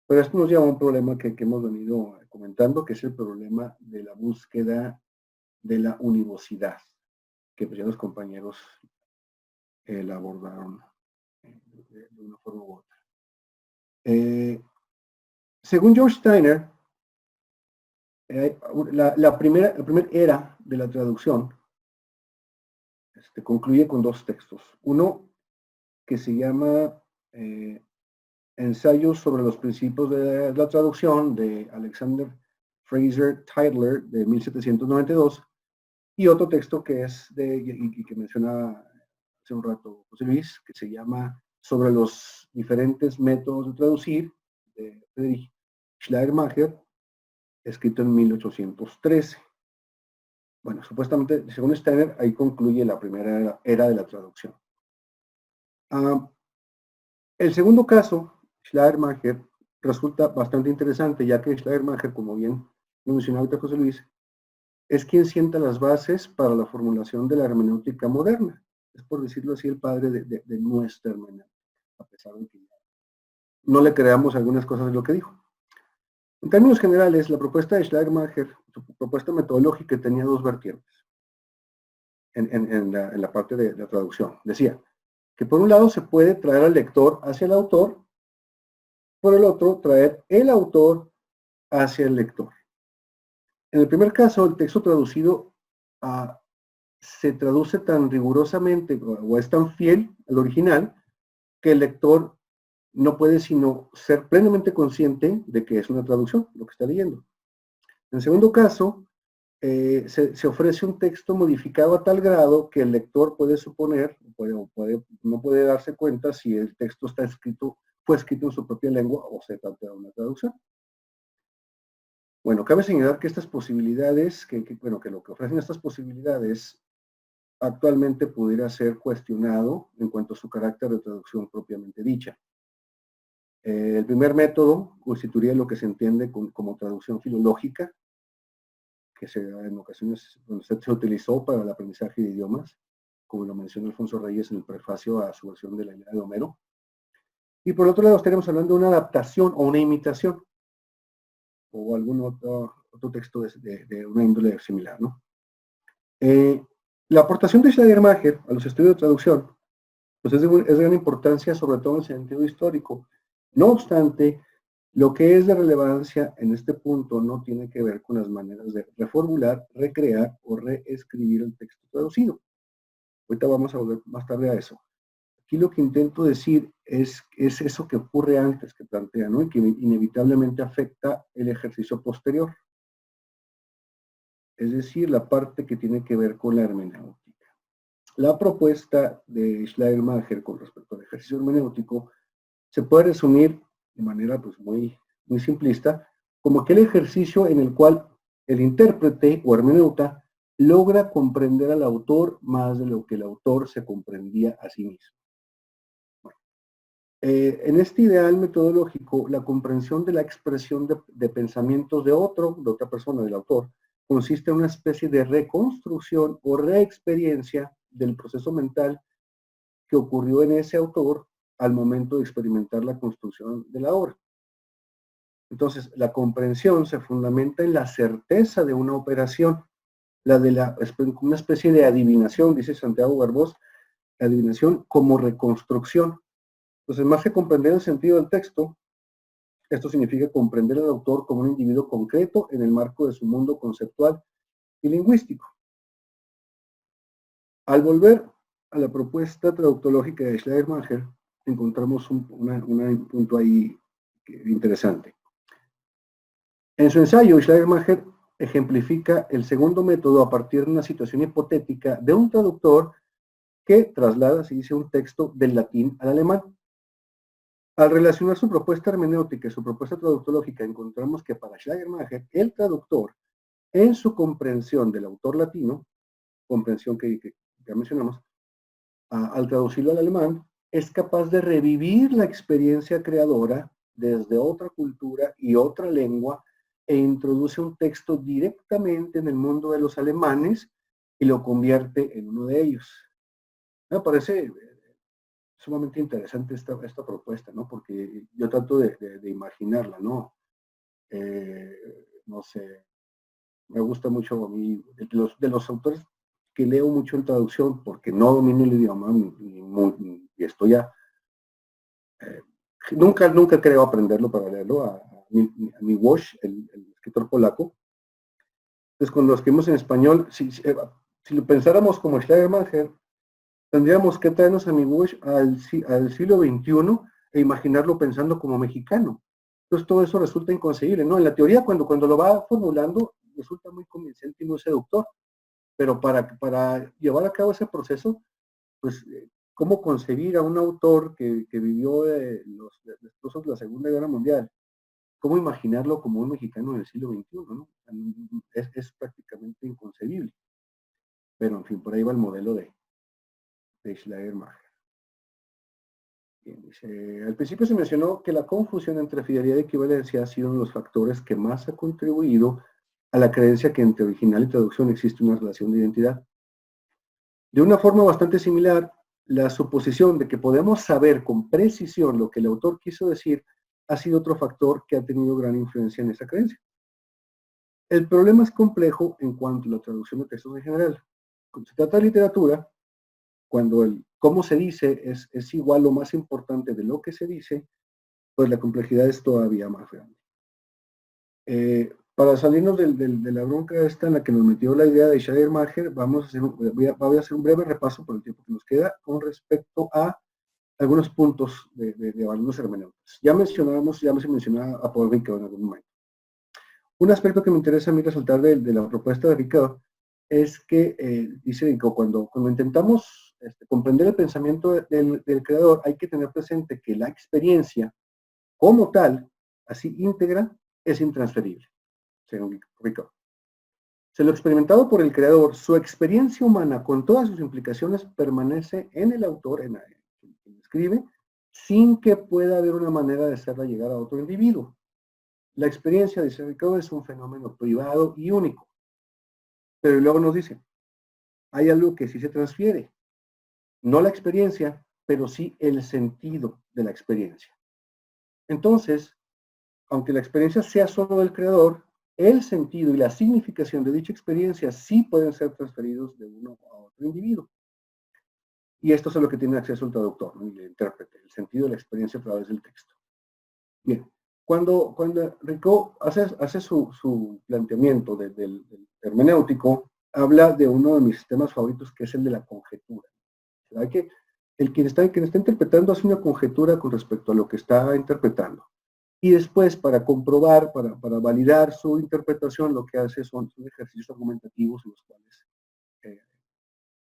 Pero esto nos lleva a un problema que hemos venido comentando, que es el problema de la búsqueda de la univocidad, que pues ya los compañeros la abordaron de una forma u otra. Según George Steiner, la primera era de la traducción concluye con dos textos. Uno que se llama Ensayos sobre los principios de la traducción, de Alexander Fraser Tytler, de 1792, y otro texto que es y que mencionaba hace un rato José Luis, que se llama Sobre los diferentes métodos de traducir, de Friedrich Schleiermacher, escrito en 1813. Bueno, supuestamente, según Steiner, ahí concluye la primera era de la traducción. El segundo caso, Schleiermacher, resulta bastante interesante, ya que Schleiermacher, como bien mencionaba ahorita José Luis, es quien sienta las bases para la formulación de la hermenéutica moderna. Es, por decirlo así, el padre de nuestra hermenéutica, a pesar de que no le creamos algunas cosas de lo que dijo. En términos generales, la propuesta de Schleiermacher, su propuesta metodológica, tenía dos vertientes en la parte de la traducción. Decía que por un lado se puede traer al lector hacia el autor, por el otro traer el autor hacia el lector. En el primer caso, el texto traducido se traduce tan rigurosamente o es tan fiel al original que el lector no puede sino ser plenamente consciente de que es una traducción, lo que está leyendo. En el segundo caso, se ofrece un texto modificado a tal grado que el lector puede suponer, no puede darse cuenta si el texto fue escrito en su propia lengua o se trata de una traducción. Bueno, cabe señalar que estas posibilidades, que lo que ofrecen estas posibilidades actualmente pudiera ser cuestionado en cuanto a su carácter de traducción propiamente dicha. El primer método constituiría lo que se entiende como traducción filológica, que en ocasiones se utilizó para el aprendizaje de idiomas, como lo mencionó Alfonso Reyes en el prefacio a su versión de la Ilíada de Homero. Y por otro lado estaríamos hablando de una adaptación o una imitación, o algún otro texto de una índole similar, ¿no? La aportación de Schleiermacher a los estudios de traducción pues es de gran importancia, sobre todo en el sentido histórico. No obstante, lo que es de relevancia en este punto no tiene que ver con las maneras de reformular, recrear o reescribir el texto traducido. Ahorita vamos a volver más tarde a eso. Aquí lo que intento decir es eso que ocurre antes que plantea, ¿no? Y que inevitablemente afecta el ejercicio posterior. Es decir, la parte que tiene que ver con la hermenéutica. La propuesta de Schleiermacher con respecto al ejercicio hermenéutico se puede resumir de manera pues, muy simplista como aquel ejercicio en el cual el intérprete o hermeneuta logra comprender al autor más de lo que el autor se comprendía a sí mismo. Bueno, en este ideal metodológico, la comprensión de la expresión de pensamientos de otra persona, del autor, consiste en una especie de reconstrucción o reexperiencia del proceso mental que ocurrió en ese autor al momento de experimentar la construcción de la obra. Entonces, la comprensión se fundamenta en la certeza de una operación, una especie de adivinación, dice Santiago Garbós, adivinación como reconstrucción. Entonces, más que comprender el sentido del texto, esto significa comprender al autor como un individuo concreto en el marco de su mundo conceptual y lingüístico. Al volver a la propuesta traductológica de Schleiermacher, encontramos un punto ahí interesante. En su ensayo, Schleiermacher ejemplifica el segundo método a partir de una situación hipotética de un traductor que traslada, se dice, un texto del latín al alemán. Al relacionar su propuesta hermenéutica y su propuesta traductológica, encontramos que para Schleiermacher, el traductor, en su comprensión del autor latino, comprensión que ya mencionamos, al traducirlo al alemán, es capaz de revivir la experiencia creadora desde otra cultura y otra lengua e introduce un texto directamente en el mundo de los alemanes y lo convierte en uno de ellos. Me parece sumamente interesante esta propuesta, ¿no? Porque yo trato de imaginarla, ¿no? No sé, me gusta mucho a mí, de los autores que leo mucho en traducción, porque no domino el idioma, y estoy nunca creo aprenderlo para leerlo, a Miłosz, el escritor polaco. Entonces, cuando lo escribimos en español, si lo pensáramos como Schleiermacher, tendríamos que traernos a Miłosz al siglo XXI e imaginarlo pensando como mexicano. Entonces todo eso resulta inconcebible, ¿no? En la teoría, cuando lo va formulando, resulta muy convincente y muy seductor, pero para llevar a cabo ese proceso, pues, ¿cómo concebir a un autor que vivió los destrozos de la Segunda Guerra Mundial? ¿Cómo imaginarlo como un mexicano del siglo XXI, ¿no? Es prácticamente inconcebible. Pero, en fin, por ahí va el modelo de Schleiermacher. Bien, dice, al principio se mencionó que la confusión entre fidelidad y equivalencia ha sido uno de los factores que más ha contribuido a la creencia que entre original y traducción existe una relación de identidad. De una forma bastante similar, la suposición de que podemos saber con precisión lo que el autor quiso decir ha sido otro factor que ha tenido gran influencia en esa creencia. El problema es complejo en cuanto a la traducción de textos en general. Cuando se trata de literatura, cuando el cómo se dice es igual o más importante de lo que se dice, pues la complejidad es todavía más grande. Para salirnos de la bronca esta en la que nos metió la idea de Schleiermacher, voy a hacer un breve repaso por el tiempo que nos queda con respecto a algunos puntos de algunos hermenéuticos. Ya se mencionaba a Paul Ricoeur en algún momento. Un aspecto que me interesa a mí resaltar de la propuesta de Ricoeur es que, dice Ricoeur, cuando intentamos comprender el pensamiento del creador, hay que tener presente que la experiencia como tal, así íntegra, es intransferible, según Ricoeur. Se lo experimentado por el creador, su experiencia humana con todas sus implicaciones permanece en el autor, en quien escribe, sin que pueda haber una manera de hacerla llegar a otro individuo. La experiencia, dice Ricoeur, es un fenómeno privado y único. Pero luego nos dice, hay algo que sí se transfiere. No la experiencia, pero sí el sentido de la experiencia. Entonces, aunque la experiencia sea solo del creador, el sentido y la significación de dicha experiencia sí pueden ser transferidos de uno a otro individuo. Y esto es a lo que tiene acceso el traductor, ¿no? Y el intérprete, el sentido de la experiencia a través del texto. Bien, cuando Ricoeur hace su planteamiento del hermenéutico, habla de uno de mis sistemas favoritos, que es el de la conjetura. ¿Verdad? Que quien está interpretando hace una conjetura con respecto a lo que está interpretando. Y después, para comprobar, para validar su interpretación, lo que hace son ejercicios argumentativos en los cuales,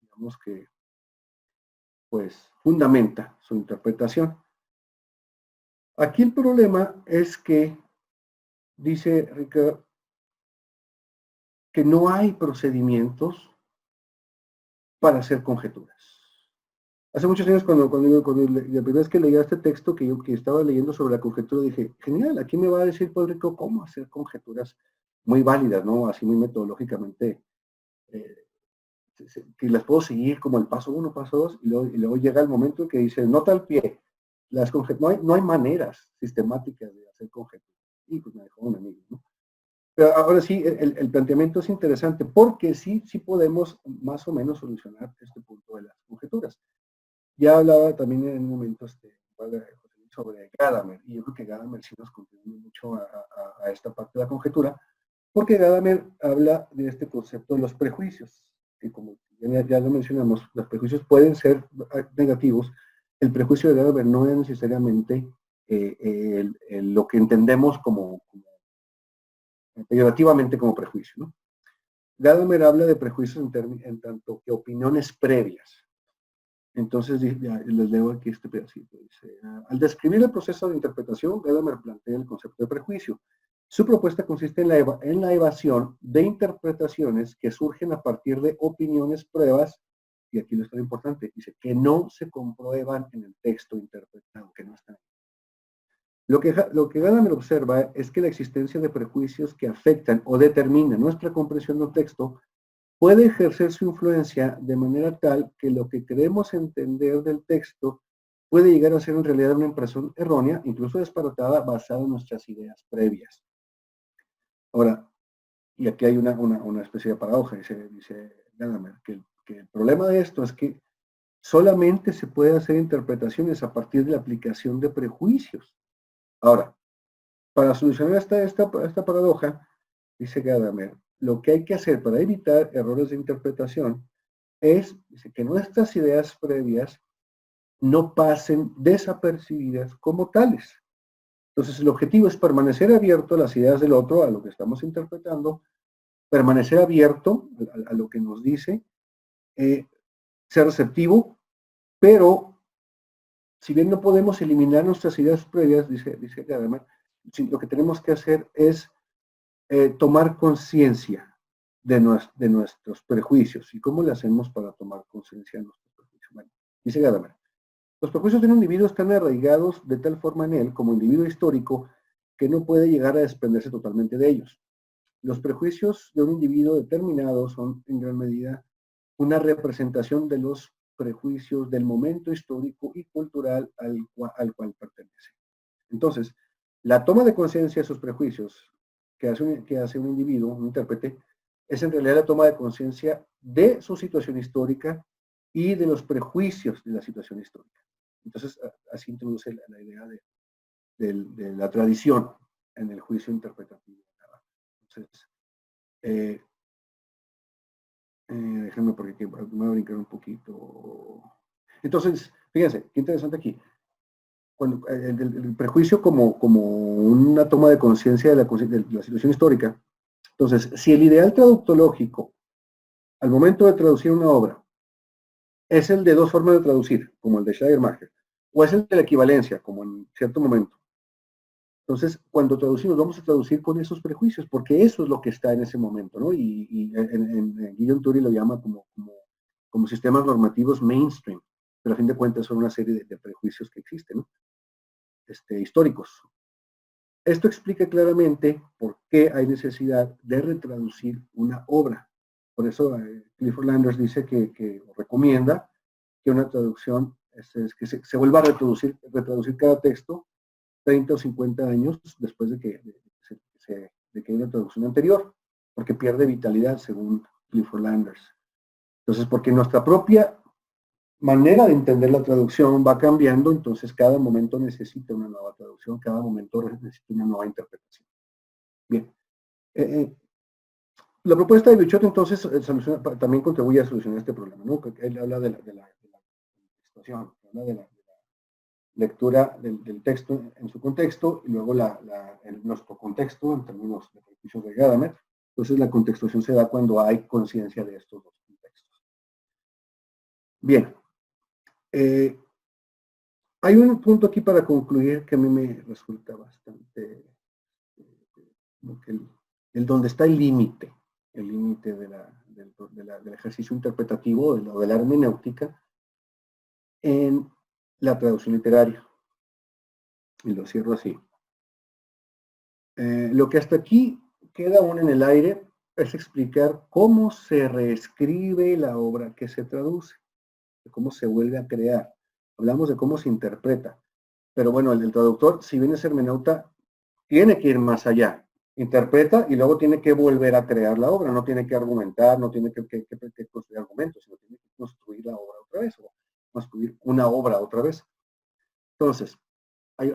digamos que, pues, fundamenta su interpretación. Aquí el problema es que, dice Ricoeur, que no hay procedimientos para hacer conjeturas. Hace muchos años, cuando la primera vez que leía este texto que estaba leyendo sobre la conjetura, dije, genial, aquí me va a decir Paul Ricoeur cómo hacer conjeturas muy válidas, ¿no? Así muy metodológicamente, que las puedo seguir como el paso 1, paso 2, y luego llega el momento en que dice, nota al pie, no hay maneras sistemáticas de hacer conjeturas. Y pues me dejó un amigo, ¿no? Pero ahora sí, el planteamiento es interesante, porque sí podemos más o menos solucionar este punto de las conjeturas. Ya hablaba también en un momento sobre Gadamer, y yo creo que Gadamer sí nos contribuye mucho a esta parte de la conjetura, porque Gadamer habla de este concepto de los prejuicios, que como ya lo mencionamos, los prejuicios pueden ser negativos. El prejuicio de Gadamer no es necesariamente lo que entendemos como peyorativamente como prejuicio, ¿no? Gadamer habla de prejuicios en tanto que opiniones previas. Entonces, les leo aquí este pedacito. Dice, al describir el proceso de interpretación, Gadamer plantea el concepto de prejuicio. Su propuesta consiste en la evasión de interpretaciones que surgen a partir de opiniones, pruebas, y aquí lo está importante, dice, que no se comprueban en el texto interpretado, que no están ahí. Lo que Gadamer observa es que la existencia de prejuicios que afectan o determinan nuestra comprensión del texto puede ejercer su influencia de manera tal que lo que queremos entender del texto puede llegar a ser en realidad una impresión errónea, incluso disparatada, basada en nuestras ideas previas. Ahora, y aquí hay una especie de paradoja, dice Gadamer, que el problema de esto es que solamente se puede hacer interpretaciones a partir de la aplicación de prejuicios. Ahora, para solucionar esta paradoja, dice Gadamer, lo que hay que hacer para evitar errores de interpretación es que nuestras ideas previas no pasen desapercibidas como tales. Entonces, el objetivo es permanecer abierto a las ideas del otro, a lo que estamos interpretando, permanecer abierto a lo que nos dice, ser receptivo, pero si bien no podemos eliminar nuestras ideas previas, dice Gadamer, lo que tenemos que hacer es tomar conciencia de nuestros prejuicios. ¿Y cómo le hacemos para tomar conciencia de nuestros prejuicios? Bueno, dice Gadamer, los prejuicios de un individuo están arraigados de tal forma en él, como individuo histórico, que no puede llegar a desprenderse totalmente de ellos. Los prejuicios de un individuo determinado son, en gran medida, una representación de los prejuicios del momento histórico y cultural al cual pertenece. Entonces, la toma de conciencia de esos prejuicios que hace un individuo, un intérprete, es en realidad la toma de conciencia de su situación histórica y de los prejuicios de la situación histórica. Entonces, así introduce la idea de la tradición en el juicio interpretativo. Entonces, déjenme porque me voy a brincar un poquito. Entonces, fíjense, qué interesante aquí. Cuando el prejuicio como una toma de conciencia de la situación histórica. Entonces, si el ideal traductológico al momento de traducir una obra es el de dos formas de traducir, como el de Schleiermacher, o es el de la equivalencia, como en cierto momento. Entonces, cuando traducimos, vamos a traducir con esos prejuicios, porque eso es lo que está en ese momento, ¿no? Y en Guillaume Turi lo llama como sistemas normativos mainstream, pero a fin de cuentas son una serie de prejuicios que existen, ¿no? Históricos. Esto explica claramente por qué hay necesidad de retraducir una obra. Por eso Clifford Landers dice que recomienda que una traducción que se vuelva a retraducir cada texto 30 o 50 años después de que hay una traducción anterior, porque pierde vitalidad según Clifford Landers. Entonces, porque nuestra propia manera de entender la traducción va cambiando, entonces cada momento necesita una nueva traducción, cada momento necesita una nueva interpretación. Bien. La propuesta de Bichot entonces también contribuye a solucionar este problema, ¿no? Él habla de la situación, habla de la lectura del texto en su contexto y luego en nuestro contexto en términos de prejuicios de Gadamer. Entonces la contextuación se da cuando hay conciencia de estos dos contextos. Bien. Hay un punto aquí para concluir que a mí me resulta bastante el donde está el límite del ejercicio interpretativo, de la hermenéutica en la traducción literaria. Y lo cierro así. Lo que hasta aquí queda aún en el aire es explicar cómo se reescribe la obra que se traduce, de cómo se vuelve a crear. Hablamos de cómo se interpreta. Pero bueno, el traductor, si bien es hermeneuta, tiene que ir más allá. Interpreta y luego tiene que volver a crear la obra. No tiene que argumentar, no tiene que construir argumentos, sino tiene que construir la obra otra vez, o construir una obra otra vez. Entonces, hay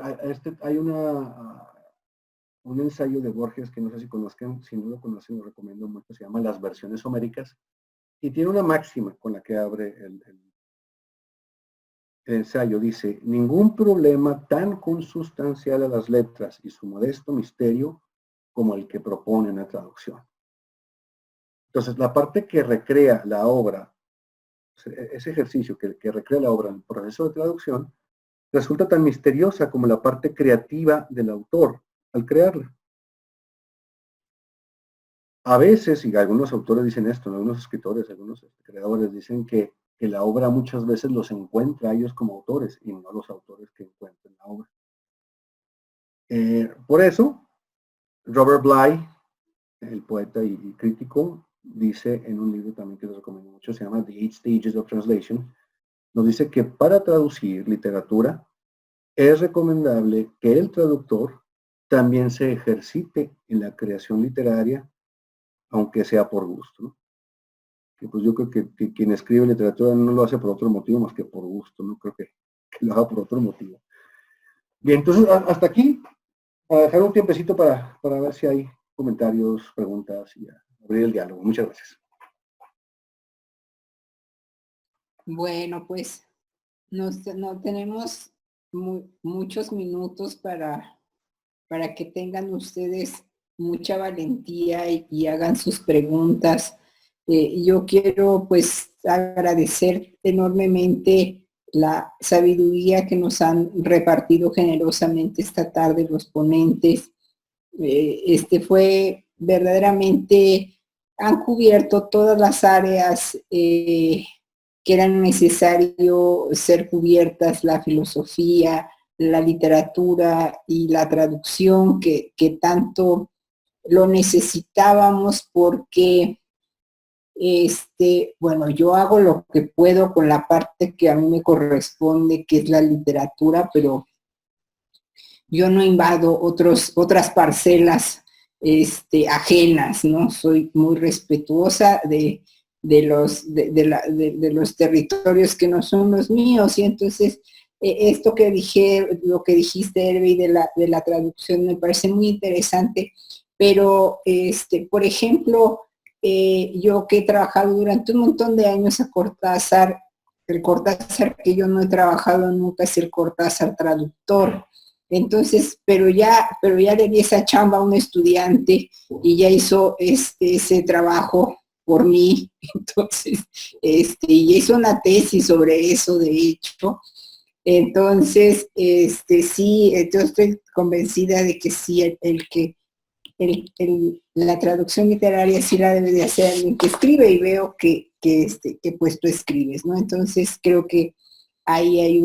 un ensayo de Borges que no sé si conozcan, si no lo conocen, lo recomiendo mucho, se llama Las versiones homéricas, y tiene una máxima con la que abre el ensayo. Dice: ningún problema tan consustancial a las letras y su modesto misterio como el que propone una traducción. Entonces, la parte que recrea la obra, ese ejercicio que recrea la obra en el proceso de traducción, resulta tan misteriosa como la parte creativa del autor al crearla. A veces, y algunos autores dicen esto, algunos escritores, algunos creadores dicen que la obra muchas veces los encuentra a ellos como autores y no los autores que encuentran la obra. Por eso, Robert Bly, el poeta y crítico, dice en un libro también que les recomiendo mucho, se llama The 8 Stages of Translation, nos dice que para traducir literatura es recomendable que el traductor también se ejercite en la creación literaria, aunque sea por gusto, ¿no? Que pues yo creo que quien escribe literatura no lo hace por otro motivo más que por gusto, no creo que lo haga por otro motivo. Bien, entonces hasta aquí, para dejar un tiempecito para ver si hay comentarios, preguntas y abrir el diálogo. Muchas gracias. Bueno, pues no tenemos muchos minutos para que tengan ustedes mucha valentía y hagan sus preguntas. Yo quiero pues agradecer enormemente la sabiduría que nos han repartido generosamente esta tarde los ponentes. Fue verdaderamente, han cubierto todas las áreas que eran necesario ser cubiertas, la filosofía, la literatura y la traducción que tanto lo necesitábamos porque bueno, yo hago lo que puedo con la parte que a mí me corresponde, que es la literatura, pero yo no invado otras parcelas ajenas, ¿no? Soy muy respetuosa de los territorios que no son los míos, y entonces esto que dije, lo que dijiste, Hervé, de la traducción me parece muy interesante, pero por ejemplo, yo que he trabajado durante un montón de años a Cortázar, el Cortázar que yo no he trabajado nunca es el Cortázar traductor. Entonces, pero ya le di esa chamba a un estudiante y ya hizo ese trabajo por mí. Entonces, y hizo una tesis sobre eso, de hecho. Entonces, sí, yo estoy convencida de que sí, la traducción literaria sí la debe de hacer alguien que escribe, y veo que pues tú escribes, ¿no? Entonces, creo que ahí hay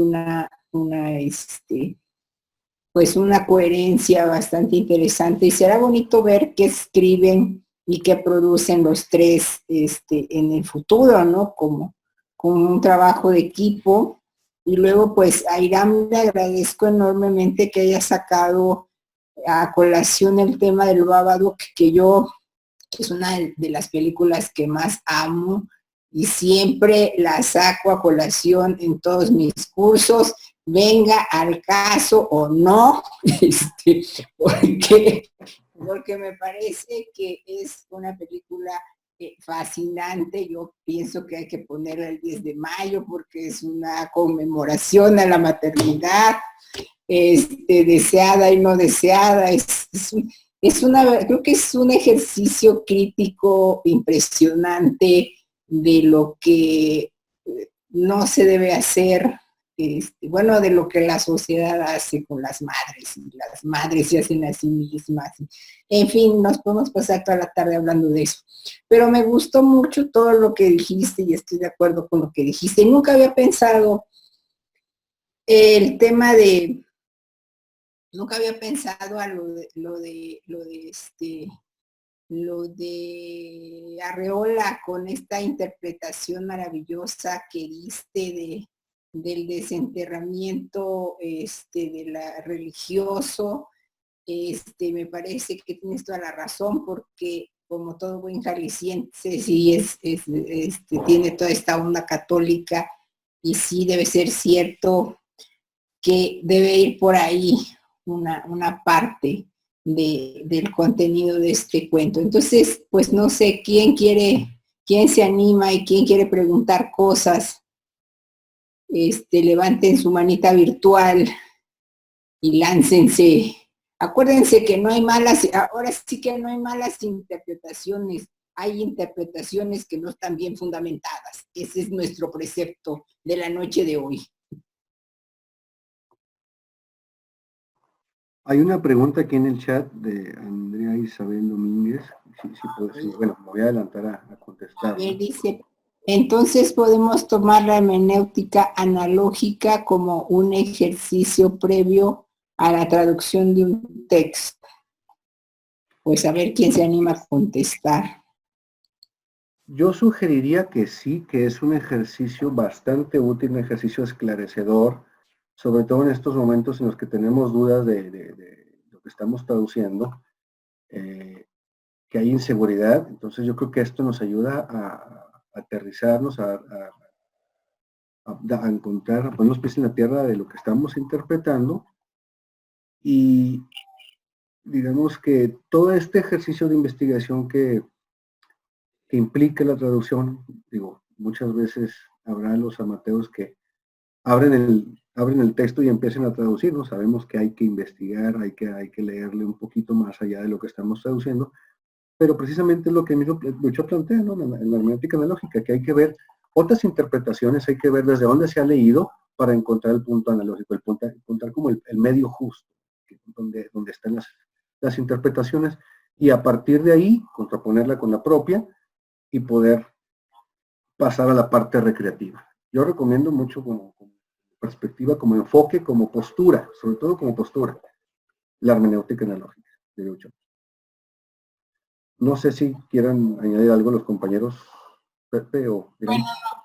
pues una coherencia bastante interesante, y será bonito ver qué escriben y qué producen los tres en el futuro, ¿no? Como un trabajo de equipo. Y luego, pues, a Irán le agradezco enormemente que haya sacado a colación el tema del Babadook, que es una de las películas que más amo y siempre la saco a colación en todos mis cursos, venga al caso o no, porque me parece que es una película fascinante. Yo pienso que hay que ponerla el 10 de mayo porque es una conmemoración a la maternidad, deseada y no deseada. Creo que es un ejercicio crítico impresionante de lo que no se debe hacer, bueno, de lo que la sociedad hace con las madres, y las madres se hacen a sí mismas. En fin, nos podemos pasar toda la tarde hablando de eso. Pero me gustó mucho todo lo que dijiste y estoy de acuerdo con lo que dijiste. Nunca había pensado el tema de... Nunca había pensado a lo de Arreola, con esta interpretación maravillosa que diste del desenterramiento de la religioso. Me parece que tienes toda la razón, porque como todo buen jalisciense, sí tiene toda esta onda católica, y sí debe ser cierto que debe ir por ahí una parte del contenido de este cuento. Entonces, pues no sé quién se anima y quién quiere preguntar cosas. Levanten su manita virtual y láncense. Acuérdense que no hay ahora sí que no hay malas interpretaciones, hay interpretaciones que no están bien fundamentadas. Ese es nuestro precepto de la noche de hoy. Hay una pregunta aquí en el chat de Andrea Isabel Domínguez. Bueno, me voy a adelantar a contestar. A ver, dice, entonces podemos tomar la hermenéutica analógica como un ejercicio previo a la traducción de un texto. Pues a ver quién se anima a contestar. Yo sugeriría que sí, que es un ejercicio bastante útil, un ejercicio esclarecedor, sobre todo en estos momentos en los que tenemos dudas de lo que estamos traduciendo, que hay inseguridad. Entonces yo creo que esto nos ayuda a aterrizarnos, a encontrar, a poner los pies en la tierra de lo que estamos interpretando, y digamos que todo este ejercicio de investigación que implica la traducción, digo, muchas veces habrá los amateurs que abren el texto y empiezan a traducir, ¿no? Sabemos que hay que investigar, hay que leerle un poquito más allá de lo que estamos traduciendo, pero precisamente es lo que mismo Lucho plantea, ¿no? En la hermenéutica analógica, que hay que ver otras interpretaciones, hay que ver desde dónde se ha leído para encontrar el punto analógico, encontrar como el medio justo, donde están las interpretaciones, y a partir de ahí contraponerla con la propia y poder pasar a la parte recreativa. Yo recomiendo mucho como perspectiva, como enfoque, como postura, sobre todo como postura, la hermenéutica analógica de Lucho. No sé si quieran añadir algo los compañeros Pepe o Irán.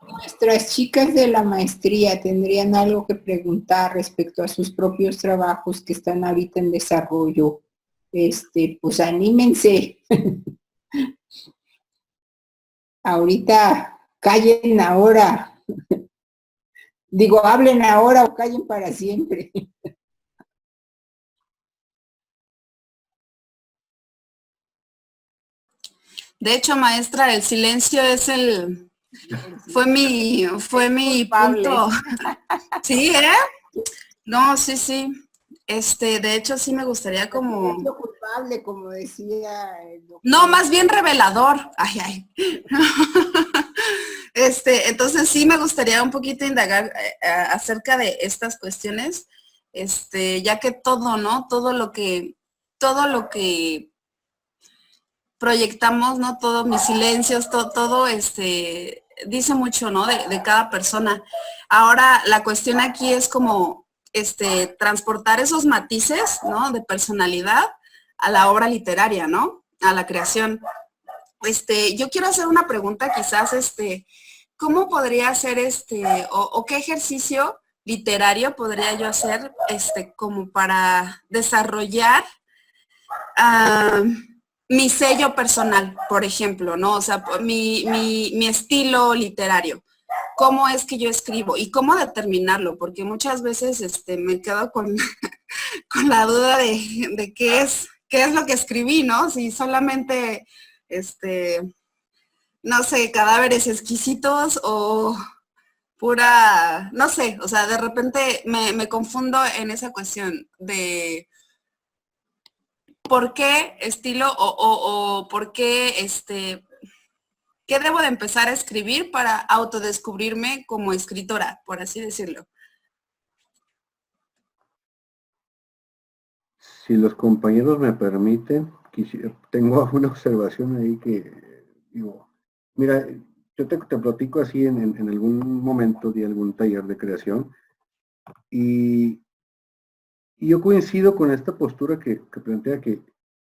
Nuestras chicas de la maestría tendrían algo que preguntar respecto a sus propios trabajos que están ahorita en desarrollo. Pues anímense. Ahorita callen ahora. Digo, hablen ahora o callen para siempre. De hecho, maestra, el silencio es fue mi punto. Sí, No, sí, sí. De hecho, sí me gustaría como... culpable, como decía el doctor. No, más bien revelador. Ay, ay. Entonces sí me gustaría un poquito indagar acerca de estas cuestiones, ya que todo, ¿no? Todo lo que proyectamos, ¿no? Todos mis silencios, todo dice mucho, ¿no? De cada persona. Ahora, la cuestión aquí es como, transportar esos matices, ¿no? De personalidad a la obra literaria, ¿no? A la creación. Yo quiero hacer una pregunta, quizás, ¿cómo podría ser o qué ejercicio literario podría yo hacer, como para desarrollar mi sello personal, por ejemplo, ¿no? O sea, mi estilo literario. ¿Cómo es que yo escribo? ¿Y cómo determinarlo? Porque muchas veces me quedo con, con la duda de qué es lo que escribí, ¿no? Si solamente, no sé, cadáveres exquisitos o pura, no sé, o sea, de repente me confundo en esa cuestión de por qué estilo o por qué, qué debo de empezar a escribir para autodescubrirme como escritora, por así decirlo. Si los compañeros me permiten, tengo una observación ahí que digo, mira, yo te platico así en algún momento de algún taller de creación, y yo coincido con esta postura que plantea que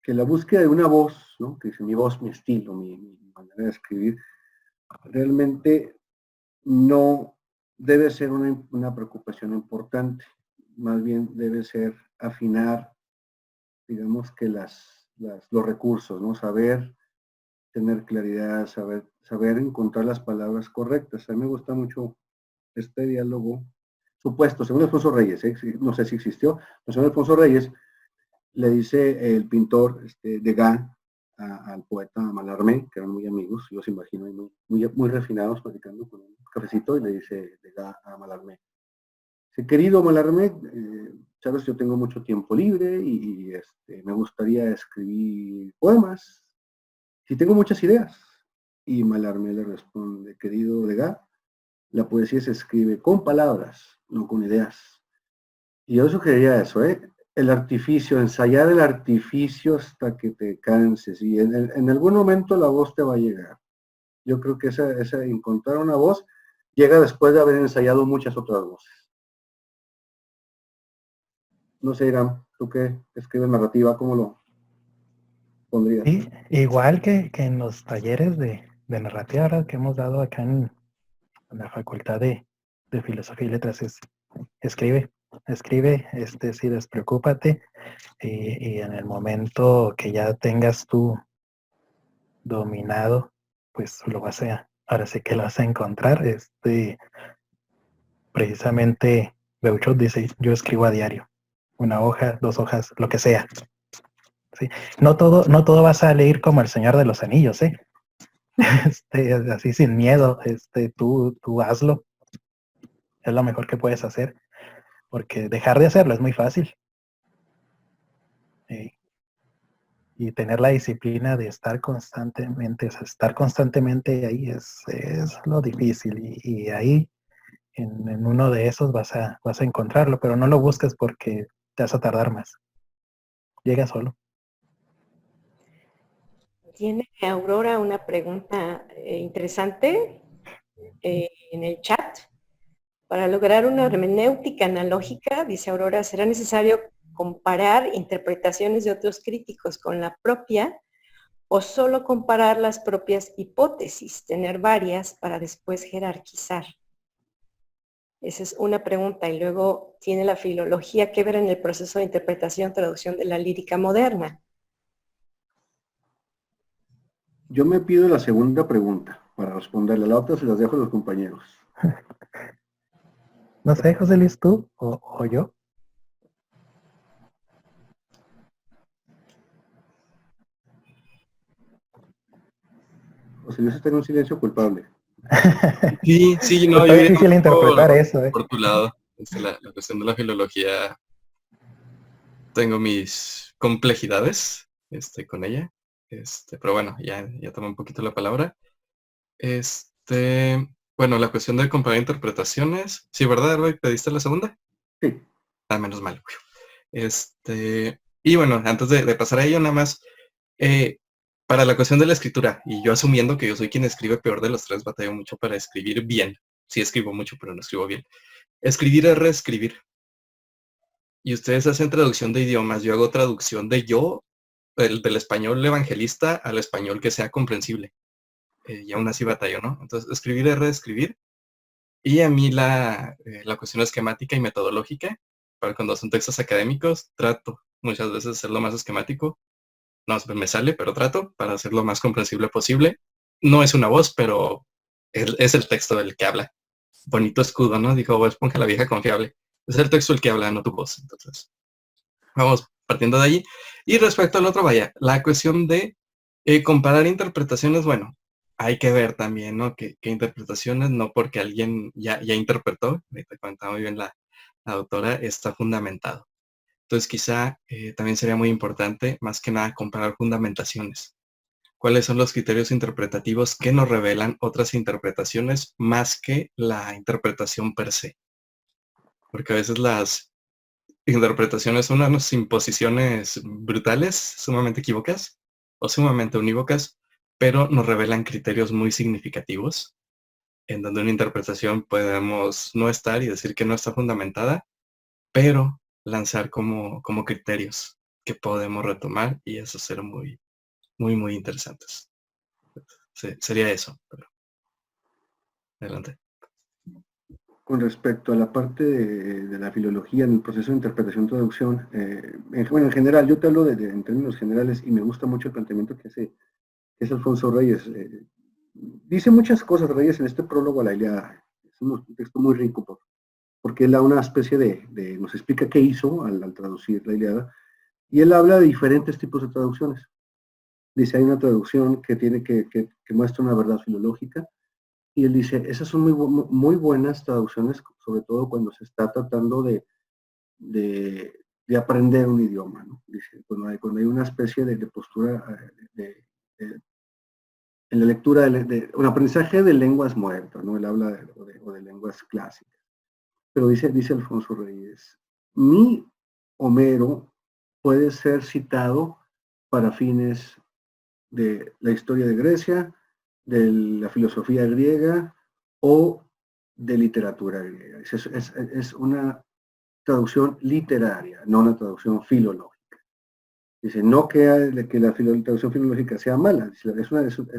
la búsqueda de una voz, ¿no? Que es mi voz, mi estilo, mi manera de escribir, realmente no debe ser una preocupación importante. Más bien debe ser afinar, digamos que los recursos, ¿no? Saber tener claridad, saber encontrar las palabras correctas. A mí me gusta mucho este diálogo supuesto, según Alfonso Reyes, no sé si existió, pero según Alfonso Reyes, le dice el pintor Degas al poeta Mallarmé, que eran muy amigos, yo los imagino, muy refinados, platicando con un cafecito, y le dice Degas a Mallarmé: querido Mallarmé, sabes, yo tengo mucho tiempo libre y me gustaría escribir poemas, y tengo muchas ideas. Y Mallarmé le responde: querido Degas, la poesía se escribe con palabras, no con ideas. Y yo sugeriría eso, el artificio, ensayar el artificio hasta que te canses, y en algún momento la voz te va a llegar. Yo creo que esa encontrar una voz llega después de haber ensayado muchas otras voces. No sé, Irán, tú que escribes narrativa, ¿cómo lo pondrías? Sí, igual que en los talleres de narrativa ahora que hemos dado acá en la Facultad de Filosofía y Letras es escribe, sí, despreocúpate, y en el momento que ya tengas tú dominado, pues ahora sí que lo vas a encontrar. Precisamente Beuchot dice, yo escribo a diario, una hoja, 2 hojas, lo que sea. ¿Sí? No todo vas a leer como El Señor de los Anillos, ¿eh? Así sin miedo, tú hazlo. Es lo mejor que puedes hacer, porque dejar de hacerlo es muy fácil. Y tener la disciplina de estar constantemente, o sea, estar constantemente ahí es lo difícil. Y ahí, en uno de esos vas a encontrarlo, pero no lo busques porque te vas a tardar más. Llega solo. Tiene Aurora una pregunta interesante en el chat. Para lograr una hermenéutica analógica, dice Aurora, ¿será necesario comparar interpretaciones de otros críticos con la propia o solo comparar las propias hipótesis, tener varias para después jerarquizar? Esa es una pregunta. Y luego, ¿tiene la filología que ver en el proceso de interpretación, traducción de la lírica moderna? Yo me pido la segunda pregunta para responderle. La otra se las dejo a los compañeros. No sé, José Luis, tú o yo. José Luis está en un silencio culpable. Sí, no, Está yo iría difícil interpretar eso, ¿eh? por tu lado. La cuestión de la filología, tengo mis complejidades con ella. Pero bueno, ya tomé un poquito la palabra. Bueno, la cuestión de comparar interpretaciones. Sí, ¿verdad, Roy? ¿Pediste la segunda? Sí. Ah, menos mal. Y bueno, antes de pasar a ello, nada más, para la cuestión de la escritura, y yo asumiendo que yo soy quien escribe peor de los tres, batallo mucho para escribir bien. Sí escribo mucho, pero no escribo bien. Escribir es reescribir. Y ustedes hacen traducción de idiomas, yo hago traducción de del español evangelista al español que sea comprensible. Y aún así batallo, ¿no? Entonces, escribir es reescribir. Y a mí la cuestión esquemática y metodológica, para cuando son textos académicos, trato muchas veces de hacerlo más esquemático. No, me sale, pero trato para hacerlo lo más comprensible posible. No es una voz, pero es el texto del que habla. Bonito escudo, ¿no? Dijo Bob Esponja, la vieja confiable. Es el texto el que habla, no tu voz. Entonces, vamos partiendo de allí. Y respecto al otro, vaya, la cuestión de comparar interpretaciones, bueno, hay que ver también, ¿no? Que interpretaciones, no porque alguien ya interpretó, te comentaba muy bien la autora, está fundamentado. Entonces quizá también sería muy importante, más que nada, comparar fundamentaciones. ¿Cuáles son los criterios interpretativos que nos revelan otras interpretaciones más que la interpretación per se? Porque a veces las interpretaciones son unas imposiciones brutales, sumamente equívocas o sumamente unívocas, pero nos revelan criterios muy significativos, en donde una interpretación podemos no estar y decir que no está fundamentada, pero lanzar como criterios que podemos retomar y eso será muy, muy, muy interesantes. Sí, sería eso. Pero... Adelante. Con respecto a la parte de la filología en el proceso de interpretación-traducción, en general, yo te hablo en términos generales y me gusta mucho el planteamiento que hace Alfonso Reyes. Dice muchas cosas Reyes en este prólogo a la Ilíada. Es un texto muy rico porque él da una especie nos explica qué hizo al traducir la Ilíada y él habla de diferentes tipos de traducciones. Dice, hay una traducción que muestra una verdad filológica. Y él dice, esas son muy buenas traducciones, sobre todo cuando se está tratando de aprender un idioma, ¿no? Dice, cuando hay una especie de postura en la lectura de un aprendizaje de lenguas muertas, ¿no? Él habla o de lenguas clásicas. Pero dice Alfonso Reyes, mi Homero puede ser citado para fines de la historia de Grecia, de la filosofía griega o de literatura griega. Es una traducción literaria, no una traducción filológica. Dice, no que la traducción filológica sea mala,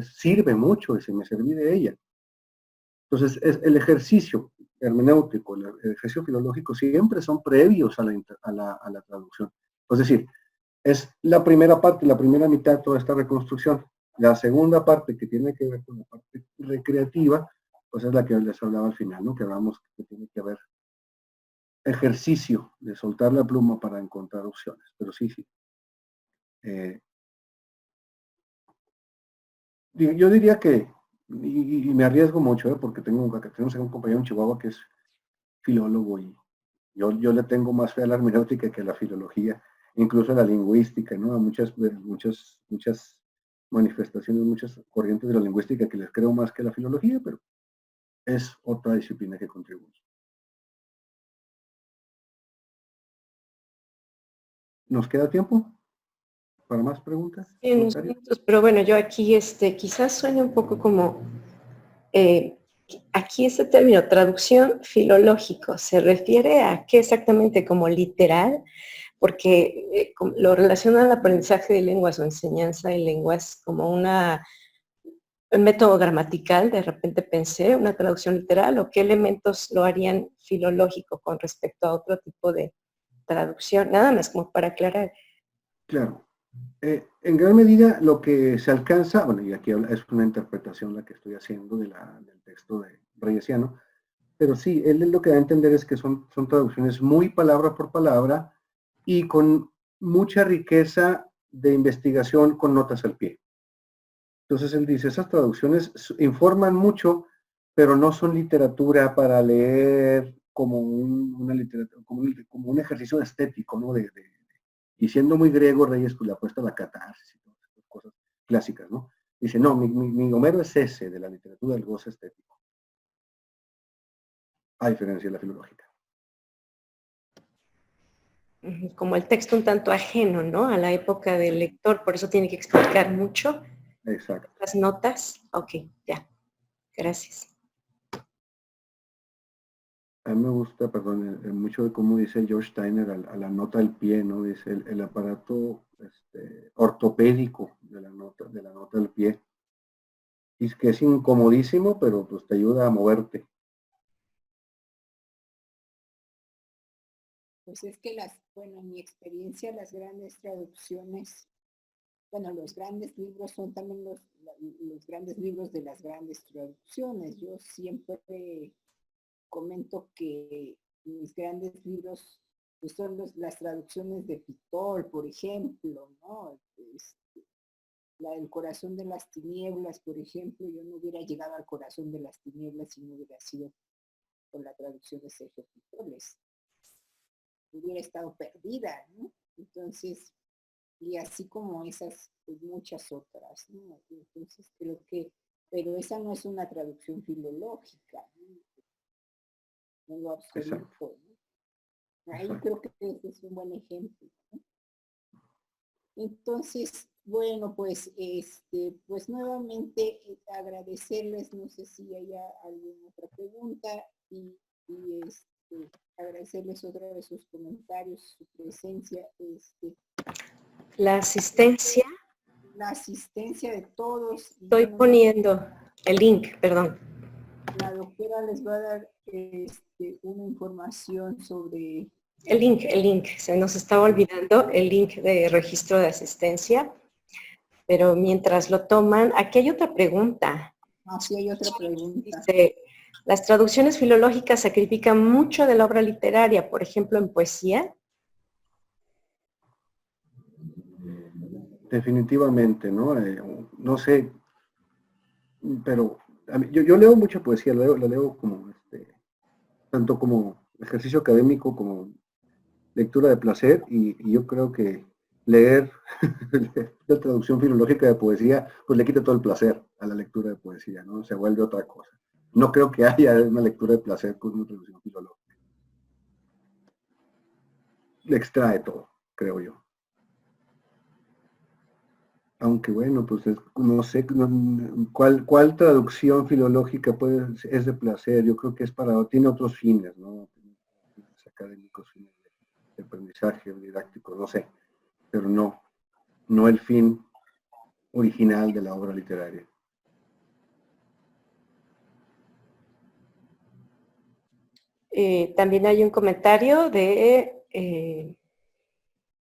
sirve mucho, dice, me serví de ella. Entonces, el ejercicio hermenéutico, el ejercicio filológico siempre son previos a la traducción. Es decir, es la primera parte, la primera mitad de toda esta reconstrucción. La segunda parte, que tiene que ver con la parte recreativa, pues es la que les hablaba al final, ¿no? Que hablamos que tiene que haber ejercicio de soltar la pluma para encontrar opciones. Pero sí. Yo diría que, y me arriesgo mucho, porque tenemos un compañero en Chihuahua que es filólogo y yo le tengo más fe a la hermenéutica que a la filología, incluso a la lingüística, ¿no? A muchas manifestaciones, muchas corrientes de la lingüística que les creo más que a la filología, pero es otra disciplina que contribuye. ¿Nos queda tiempo para más preguntas? Sí, unos minutos, pero bueno, yo aquí quizás suene un poco como, aquí este término, traducción filológico, ¿se refiere a qué exactamente? ¿Como literal? Porque lo relaciona al aprendizaje de lenguas o enseñanza de lenguas como un método gramatical, de repente pensé, una traducción literal, o qué elementos lo harían filológico con respecto a otro tipo de traducción, nada más como para aclarar. Claro. En gran medida lo que se alcanza, bueno, y aquí es una interpretación la que estoy haciendo del texto de Reyesiano, pero sí, él lo que da a entender es que son traducciones muy palabra por palabra y con mucha riqueza de investigación con notas al pie. Entonces él dice, esas traducciones informan mucho, pero no son literatura para leer como una literatura, como un ejercicio estético, ¿no? Y siendo muy griego, Reyes, pues le apuesta a la catarsis y todas esas cosas clásicas, ¿no? Dice, no, mi Homero es ese de la literatura del goce estético, a diferencia de la filológica. Como el texto un tanto ajeno, ¿no? A la época del lector, por eso tiene que explicar mucho. Exacto. Las notas, ok, ya, gracias. A mí me gusta, perdón, mucho de cómo dice George Steiner a la nota al pie, ¿no? Dice el aparato ortopédico de la nota al pie. Y es que es incomodísimo, pero pues te ayuda a moverte. Pues es que en mi experiencia, las grandes traducciones, los grandes libros son también los grandes libros de las grandes traducciones. Yo siempre comento que mis grandes libros pues son las traducciones de Pitol, por ejemplo, ¿no? La del corazón de las tinieblas, por ejemplo, yo no hubiera llegado al corazón de las tinieblas si no hubiera sido con la traducción de Sergio Pitoles. Hubiera estado perdida, ¿no? Entonces, y así como esas, pues muchas otras, ¿no? Entonces creo que, pero esa no es una traducción filológica, ¿no? En lo absoluto, ¿no? Ahí creo que ese es un buen ejemplo, ¿no? Entonces, bueno, pues, pues nuevamente agradecerles, no sé si haya alguna otra pregunta y agradecerles otra vez sus comentarios, su presencia. La asistencia. La asistencia de todos. Estoy poniendo el link, perdón. La doctora les va a dar una información sobre... El link, se nos estaba olvidando el link de registro de asistencia, pero mientras lo toman, aquí hay otra pregunta. Ah, sí, hay otra pregunta. Dice, las traducciones filológicas sacrifican mucho de la obra literaria, por ejemplo, en poesía. Definitivamente, ¿no? No sé, pero yo leo mucha poesía, la leo como, tanto como ejercicio académico como lectura de placer, y yo creo que leer la traducción filológica de poesía, pues le quita todo el placer a la lectura de poesía, ¿no? Se vuelve otra cosa. No creo que haya una lectura de placer con una traducción filológica. Le extrae todo, creo yo. Aunque bueno, pues no sé cuál traducción filológica es de placer. Yo creo que tiene otros fines, ¿no? Fines académicos, fines de aprendizaje, didáctico, no sé, pero no. no el fin original de la obra literaria. También hay un comentario de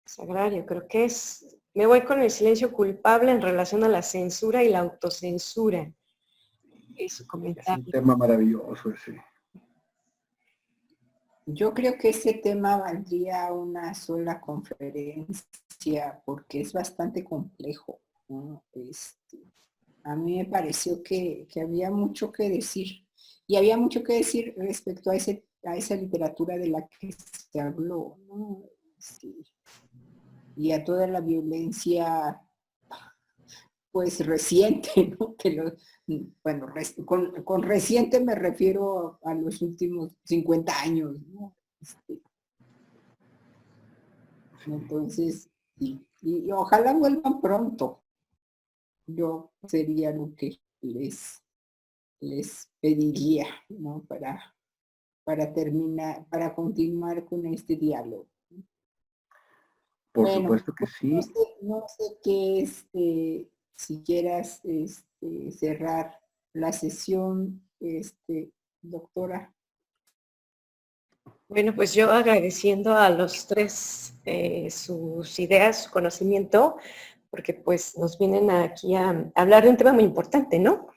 Sagrario, creo que es, me voy con el silencio culpable en relación a la censura y la autocensura. Es su Es comentario. un tema maravilloso ese. Yo creo que ese tema valdría una sola conferencia porque es bastante complejo, ¿no? A mí me pareció que había mucho que decir y había mucho que decir respecto a esa literatura de la que se habló, ¿no? Y a toda la violencia pues reciente, ¿no? Bueno, con reciente me refiero a los últimos 50 años, ¿no? Entonces, sí, y ojalá vuelvan pronto. Yo sería lo que les pediría, ¿no? Para terminar, para continuar con este diálogo. Por Bueno, supuesto que sí. no sé qué, si quieras cerrar la sesión, doctora. Bueno, pues yo agradeciendo a los tres sus ideas, su conocimiento, porque pues nos vienen aquí a hablar de un tema muy importante, ¿no?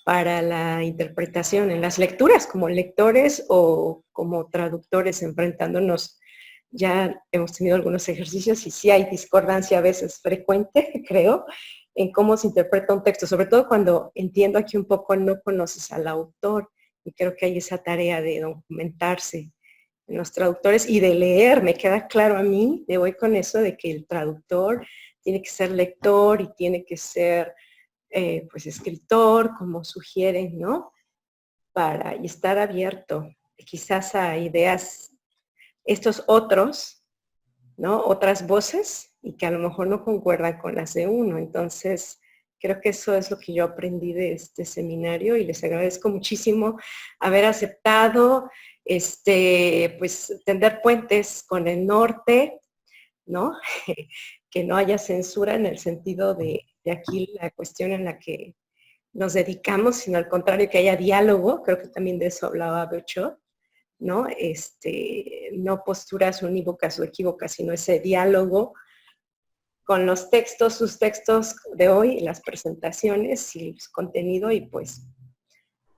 Para la interpretación en las lecturas, como lectores o como traductores enfrentándonos. Ya hemos tenido algunos ejercicios y sí hay discordancia a veces frecuente, creo, en cómo se interpreta un texto, sobre todo cuando entiendo aquí un poco no conoces al autor y creo que hay esa tarea de documentarse en los traductores y de leer. Me queda claro a mí, me voy con eso de que el traductor tiene que ser lector y tiene que ser pues escritor, como sugieren, ¿no? Y estar abierto quizás a ideas, estos otros, ¿no? Otras voces y que a lo mejor no concuerdan con las de uno. Entonces, creo que eso es lo que yo aprendí de este seminario y les agradezco muchísimo haber aceptado, pues, tender puentes con el norte, ¿no? Que no haya censura en el sentido de aquí la cuestión en la que nos dedicamos, sino al contrario, que haya diálogo. Creo que también de eso hablaba Beuchot, ¿no? No posturas unívocas o equívocas, sino ese diálogo con los textos, sus textos de hoy, las presentaciones y el contenido, y pues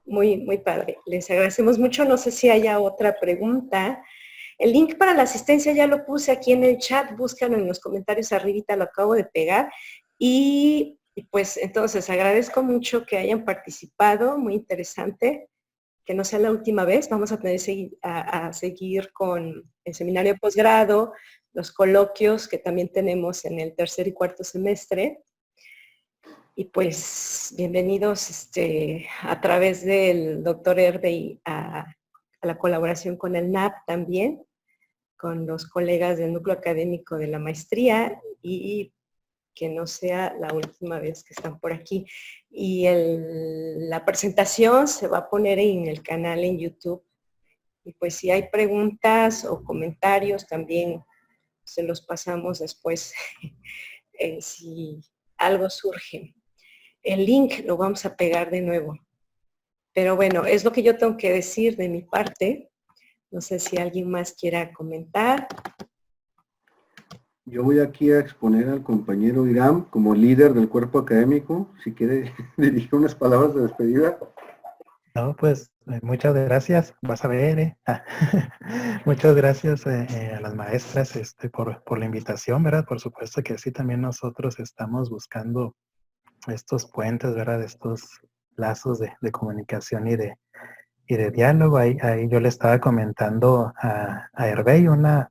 muy, muy padre. Les agradecemos mucho. No sé si haya otra pregunta. El link para la asistencia ya lo puse aquí en el chat, búscalo en los comentarios arribita, lo acabo de pegar. Y pues entonces agradezco mucho que hayan participado, muy interesante, que no sea la última vez. Vamos a tener a seguir con el seminario de posgrado, los coloquios que también tenemos en el tercer y cuarto semestre. Y pues bienvenidos a través del doctor Hervey a la colaboración con el NAP también, con los colegas del núcleo académico de la maestría, y que no sea la última vez que están por aquí. Y la presentación se va a poner en el canal en YouTube. Y pues si hay preguntas o comentarios también se los pasamos después si algo surge. El link lo vamos a pegar de nuevo. Pero bueno, es lo que yo tengo que decir de mi parte. No sé si alguien más quiera comentar. Yo voy aquí a exponer al compañero Irán como líder del cuerpo académico, si quiere dirigir unas palabras de despedida. No, pues muchas gracias, vas a ver, muchas gracias a las maestras por la invitación, ¿verdad? Por supuesto que sí, también nosotros estamos buscando estos puentes, ¿verdad? Estos lazos de comunicación y de diálogo. Ahí yo le estaba comentando a Hervey una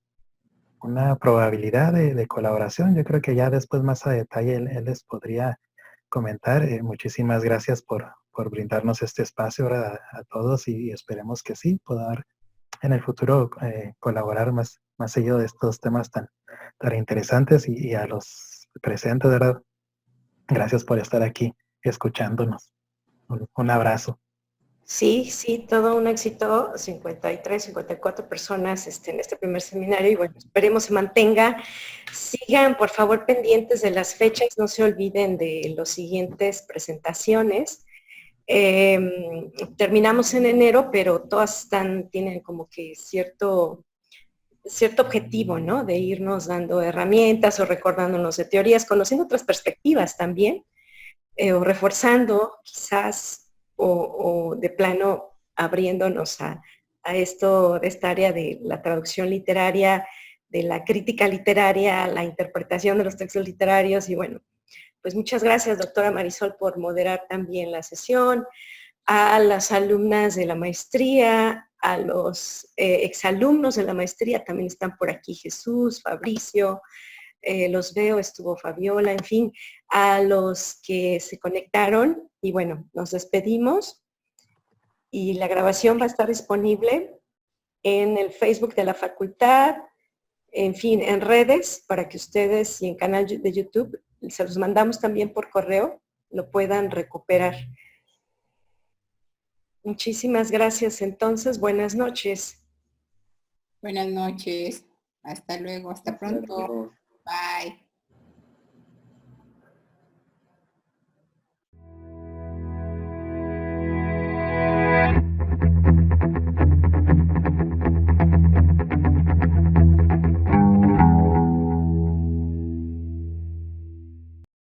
probabilidad de colaboración. Yo creo que ya después más a detalle él les podría comentar. Muchísimas gracias por brindarnos este espacio a todos y esperemos que sí, poder en el futuro colaborar más seguido de estos temas tan interesantes y a los presentes, ¿verdad? Gracias por estar aquí escuchándonos. Un abrazo. Sí, todo un éxito, 53, 54 personas en este primer seminario y bueno, esperemos se mantenga. Sigan, por favor, pendientes de las fechas, no se olviden de las siguientes presentaciones. Terminamos en enero, pero todas tienen como que cierto objetivo, ¿no? De irnos dando herramientas o recordándonos de teorías, conociendo otras perspectivas también, o reforzando quizás o de plano abriéndonos a esta área de la traducción literaria, de la crítica literaria, la interpretación de los textos literarios y bueno, pues muchas gracias, doctora Marisol, por moderar también la sesión, a las alumnas de la maestría, a los exalumnos de la maestría, también están por aquí Jesús, Fabricio, los veo, estuvo Fabiola, en fin, a los que se conectaron y bueno, nos despedimos y la grabación va a estar disponible en el Facebook de la facultad, en fin, en redes para que ustedes y en canal de YouTube, se los mandamos también por correo, lo puedan recuperar. Muchísimas gracias entonces, buenas noches. Buenas noches, hasta luego, hasta pronto. Bye.